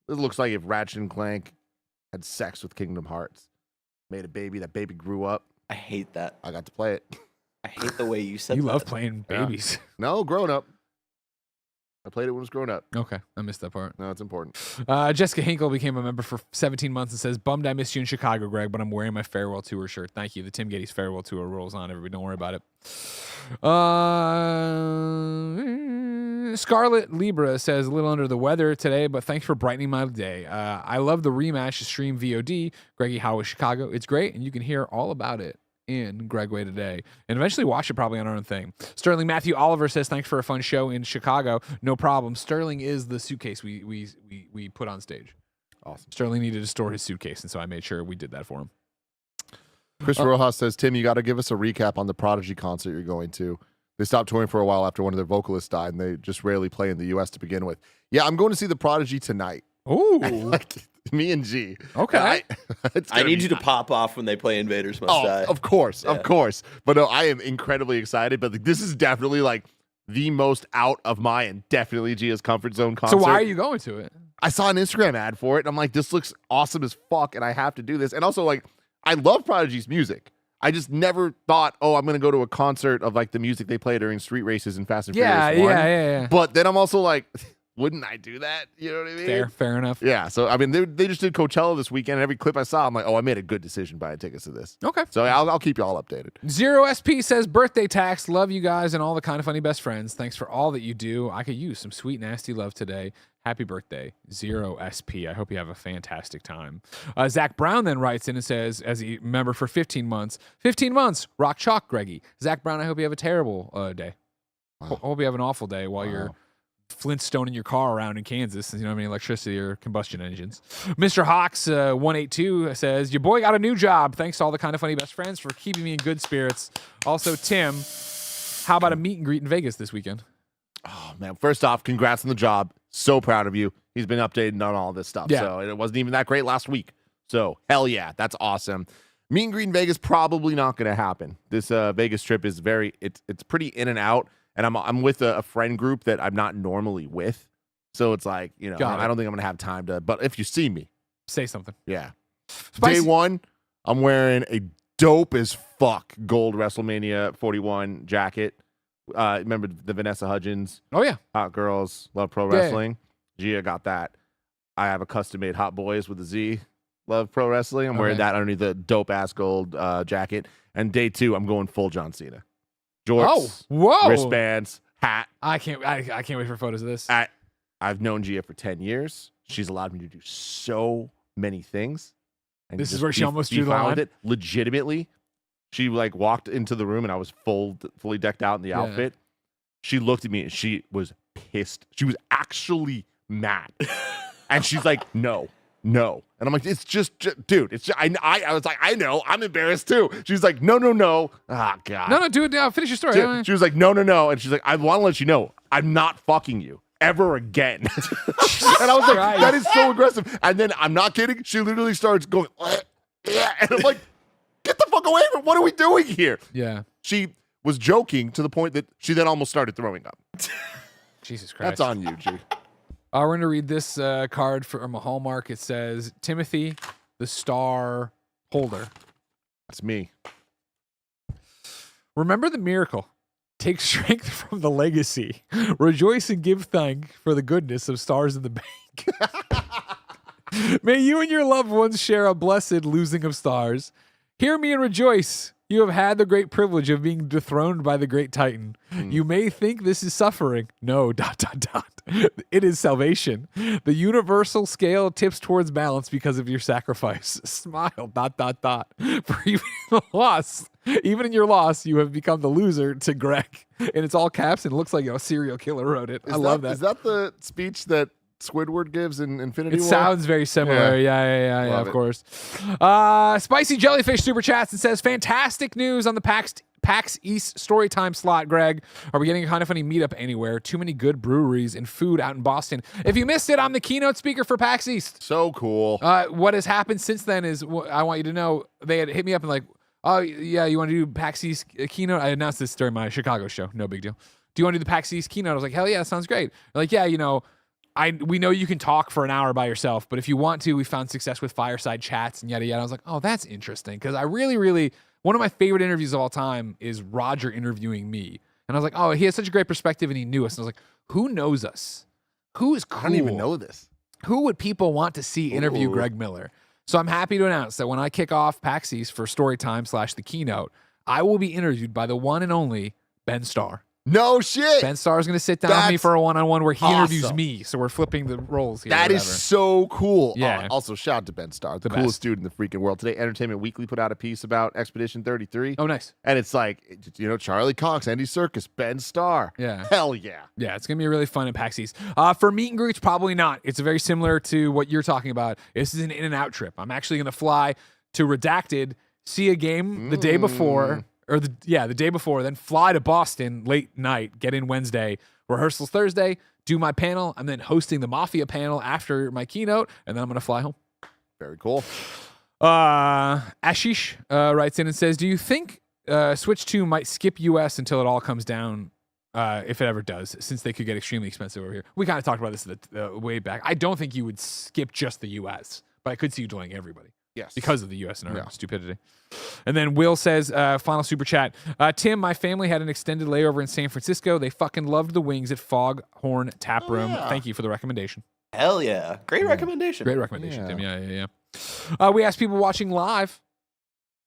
it looks like if Ratchet and Clank had sex with Kingdom Hearts, made a baby, that baby grew up. I hate that. I got to play it. I hate the way you said You that. love playing babies. No, grown up. I played it when it was grown up. Okay, I missed that part. No, it's important. Jessica Hinkle became a member for 17 months and says, "Bummed I missed you in Chicago, Greg, but I'm wearing my farewell tour shirt." Thank you. The Tim Geddes farewell tour rolls on. Everybody, don't worry about it. Scarlet Libra says, "A little under the weather today, but thanks for brightening my day. I love the Rematch stream VOD. Greggy, how was Chicago? It's great, and you can hear all about it in Gregway today, and eventually watch it probably on our own thing." Sterling Matthew Oliver says, "Thanks for a fun show in Chicago." No problem. Sterling is the suitcase we put on stage. Awesome. Sterling needed to store his suitcase, and so I made sure we did that for him. Chris Rojas says, "Tim, you got to give us a recap on the Prodigy concert you're going to. They stopped touring for a while after one of their vocalists died, and they just rarely play in the U.S. to begin with." Yeah, I'm going to see the Prodigy tonight. Ooh. Me and G. Okay. I need you to pop off when they play Invaders Must Die. Of course. But no, I am incredibly excited. But this is definitely like the most out of my and definitely Gia's comfort zone concert. So why are you going to it? I saw an Instagram ad for it, and I'm like, this looks awesome as fuck, and I have to do this. And also, like, I love Prodigy's music. I just never thought, I'm going to go to a concert of like the music they play during street races in Fast and Furious 1. Yeah. But then I'm also like, wouldn't I do that? You know what I mean? Fair enough. Yeah. So, I mean, they just did Coachella this weekend, and every clip I saw, I'm like, I made a good decision buying tickets to this. Okay. So I'll keep you all updated. Zero SP says, "Birthday tax. Love you guys and all the kind of funny best friends. Thanks for all that you do. I could use some sweet, nasty love today. Happy birthday, Zero SP. I hope you have a fantastic time." Zach Brown then writes in and says, as a member for 15 months, 15 months, rock chalk, Greggy. Zach Brown, I hope you have a terrible day. Wow. Hope you have an awful day while you're Flintstoning your car around in Kansas, you know what I mean, electricity or combustion engines. Mr. Hawks 182 says, "Your boy got a new job. Thanks to all the kind of funny best friends for keeping me in good spirits. Also, Tim, how about a meet and greet in Vegas this weekend?" Oh, man. First off, congrats on the job. So proud of you. He's been updated on all this stuff. Yeah. So it wasn't even that great last week. So hell yeah, that's awesome. Meet and greet in Vegas probably not going to happen. This Vegas trip is it's pretty in and out, and I'm with a friend group that I'm not normally with, so it's like I don't think I'm going to have time to. But if you see me, say something. Yeah. Spicy. Day one, I'm wearing a dope as fuck gold WrestleMania 41 jacket. Remember the Vanessa Hudgens? Oh yeah, Hot Girls Love Pro Wrestling. Gia got that. I have a custom made Hot Boys with a Z. Love Pro Wrestling. I'm wearing that underneath the dope ass gold jacket. And day two, I'm going full John Cena. Jorts, wristbands, hat. I can't wait for photos of this. I've known Gia for 10 years. She's allowed me to do so many things. And this is where she almost drew the line. Legitimately, she walked into the room and I was fully decked out in the outfit. She looked at me and she was pissed. She was actually mad. And she's like, no. And I'm like, it's just dude, it's just, I was like, I know, I'm embarrassed too. She's like, no. Ah, God. No, do it now. Finish your story. Dude, she was like, no. And she's like, I want to let you know, I'm not fucking you ever again. And I was like, that is so aggressive. And then I'm not kidding. She literally starts going, and I'm like, get the fuck away from me. What are we doing here? Yeah. She was joking to the point that she then almost started throwing up. Jesus Christ. That's on you, G. We're going to read this card from a Hallmark. It says, Timothy, the star holder. That's me. Remember the miracle. Take strength from the legacy. Rejoice and give thanks for the goodness of stars in the bank. May you and your loved ones share a blessed losing of stars. Hear me and rejoice. You have had the great privilege of being dethroned by the great Titan. You may think this is suffering. No, ... It is salvation. The universal scale tips towards balance because of your sacrifice. Smile ... For even in your loss, you have become the loser to Greg. And it's all caps and it looks like a serial killer wrote it. I love that. Is that the speech that Squidward gives in Infinity War? It sounds very similar. Yeah, of course. Spicy Jellyfish Super Chats and says, fantastic news on the PAX East Storytime slot, Greg. Are we getting a kind of funny meetup anywhere? Too many good breweries and food out in Boston. If you missed it, I'm the keynote speaker for PAX East. So cool. What has happened since then is, I want you to know, they had hit me up and like, oh, yeah, you want to do PAX East keynote? I announced this during my Chicago show. No big deal. Do you want to do the PAX East keynote? I was like, hell yeah, that sounds great. They're like, yeah, we know you can talk for an hour by yourself, but if you want to, we found success with fireside chats and yada yada. I was like, oh, that's interesting, because I really, one of my favorite interviews of all time is Roger interviewing me, and I was like, oh, he has such a great perspective and he knew us. And I was like, who knows us? Who is cool? I don't even know this. Who would people want to see interview Greg Miller? So I'm happy to announce that when I kick off PAX East for Storytime / the keynote, I will be interviewed by the one and only Ben Starr. No shit. Ben Starr is going to sit down with me for a one-on-one where he interviews me. So we're flipping the roles here. That is so cool. Yeah. Also, shout out to Ben Starr, the coolest dude in the freaking world. Today, Entertainment Weekly put out a piece about Expedition 33. Oh, nice. And it's like, Charlie Cox, Andy Serkis, Ben Starr. Yeah. Hell yeah. Yeah, it's going to be really fun at PAX East. For meet and greets, probably not. It's very similar to what you're talking about. This is an in-and-out trip. I'm actually going to fly to Redacted, see a game the day before. The day before, then fly to Boston late night, get in Wednesday, rehearsals Thursday, do my panel. I'm then hosting the Mafia panel after my keynote, and then I'm going to fly home. Very cool. Ashish writes in and says, do you think Switch 2 might skip US until it all comes down, if it ever does, since they could get extremely expensive over here? We kind of talked about this way back. I don't think you would skip just the US, but I could see you doing everybody. Yes. Because of the US and our stupidity. And then Will says, final super chat. Tim, my family had an extended layover in San Francisco. They fucking loved the wings at Foghorn Tap Room. Yeah. Thank you for the recommendation. Hell yeah. Great recommendation. Great recommendation, Tim. Yeah. We asked people watching live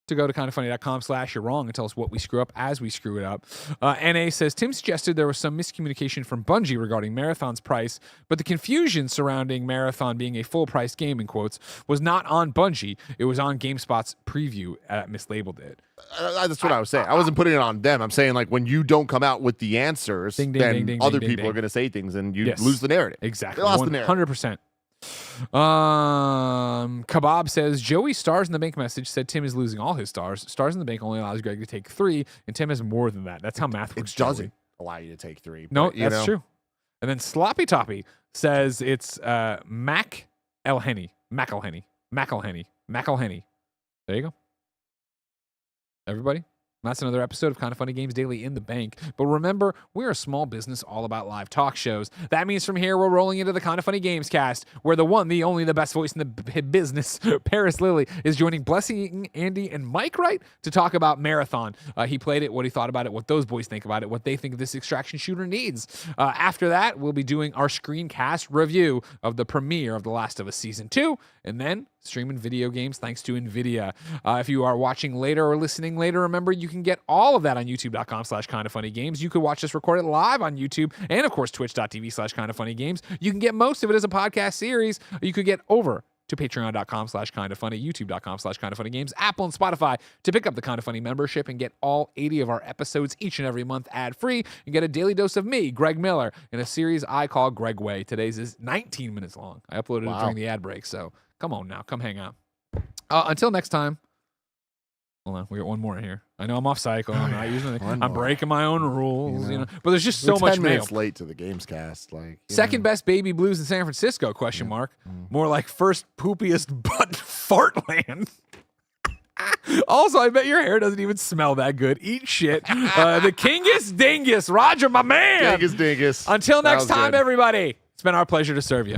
to go to kindoffunny.com/you're wrong and tell us what we screw up as we screw it up. NA says, Tim suggested there was some miscommunication from Bungie regarding Marathon's price, but the confusion surrounding Marathon being a full-price game, in quotes, was not on Bungie. It was on GameSpot's preview. Mislabeled it. That's what I was saying. I wasn't putting it on them. I'm saying, like, when you don't come out with the answers, then other people are going to say things and you lose the narrative. Exactly. They lost the narrative. 100%. Kebab says Joey's Stars in the Bank message said Tim is losing all his stars. Stars in the Bank only allows Greg to take 3, and Tim has more than that. That's how math works. It doesn't allow you to take 3. No, that's true. And then Sloppy Toppy says it's McElhenney. There you go. everybody. That's another episode of Kind of Funny Games Daily in the bank. But remember, we're a small business all about live talk shows. That means from here, we're rolling into the Kind of Funny Gamescast, where the one, the only, the best voice in the business, Paris Lilly, is joining Blessing, Andy, and Mike Wright to talk about Marathon. He played it, what he thought about it, what those boys think about it, what they think this extraction shooter needs. After that, we'll be doing our Screencast review of the premiere of The Last of Us Season 2, and then streaming video games thanks to NVIDIA. If you are watching later or listening later, remember you can get all of that on youtube.com/kindoffunnygames. You could watch us record it live on YouTube and, of course, twitch.tv/kindoffunnygames. You can get most of it as a podcast series. You could get over to patreon.com/kindoffunny, youtube.com/kindoffunnygames, Apple and Spotify to pick up the Kind of Funny membership and get all 80 of our episodes each and every month ad-free and get a daily dose of me, Greg Miller, in a series I call Gregway. Today's is 19 minutes long. I uploaded it during the ad break, so come on now. Come hang out. Until next time. Hold on. We got one more here. I know I'm off cycle. I'm breaking my own rules. But there's just so much 10 mail. minutes late to the Gamescast. Second best baby blues in San Francisco, question mark. More like first poopiest butt fartland. Also, I bet your hair doesn't even smell that good. Eat shit. The Kingus Dingus. Roger, my man. Dingus. Until next time, everybody. It's been our pleasure to serve you.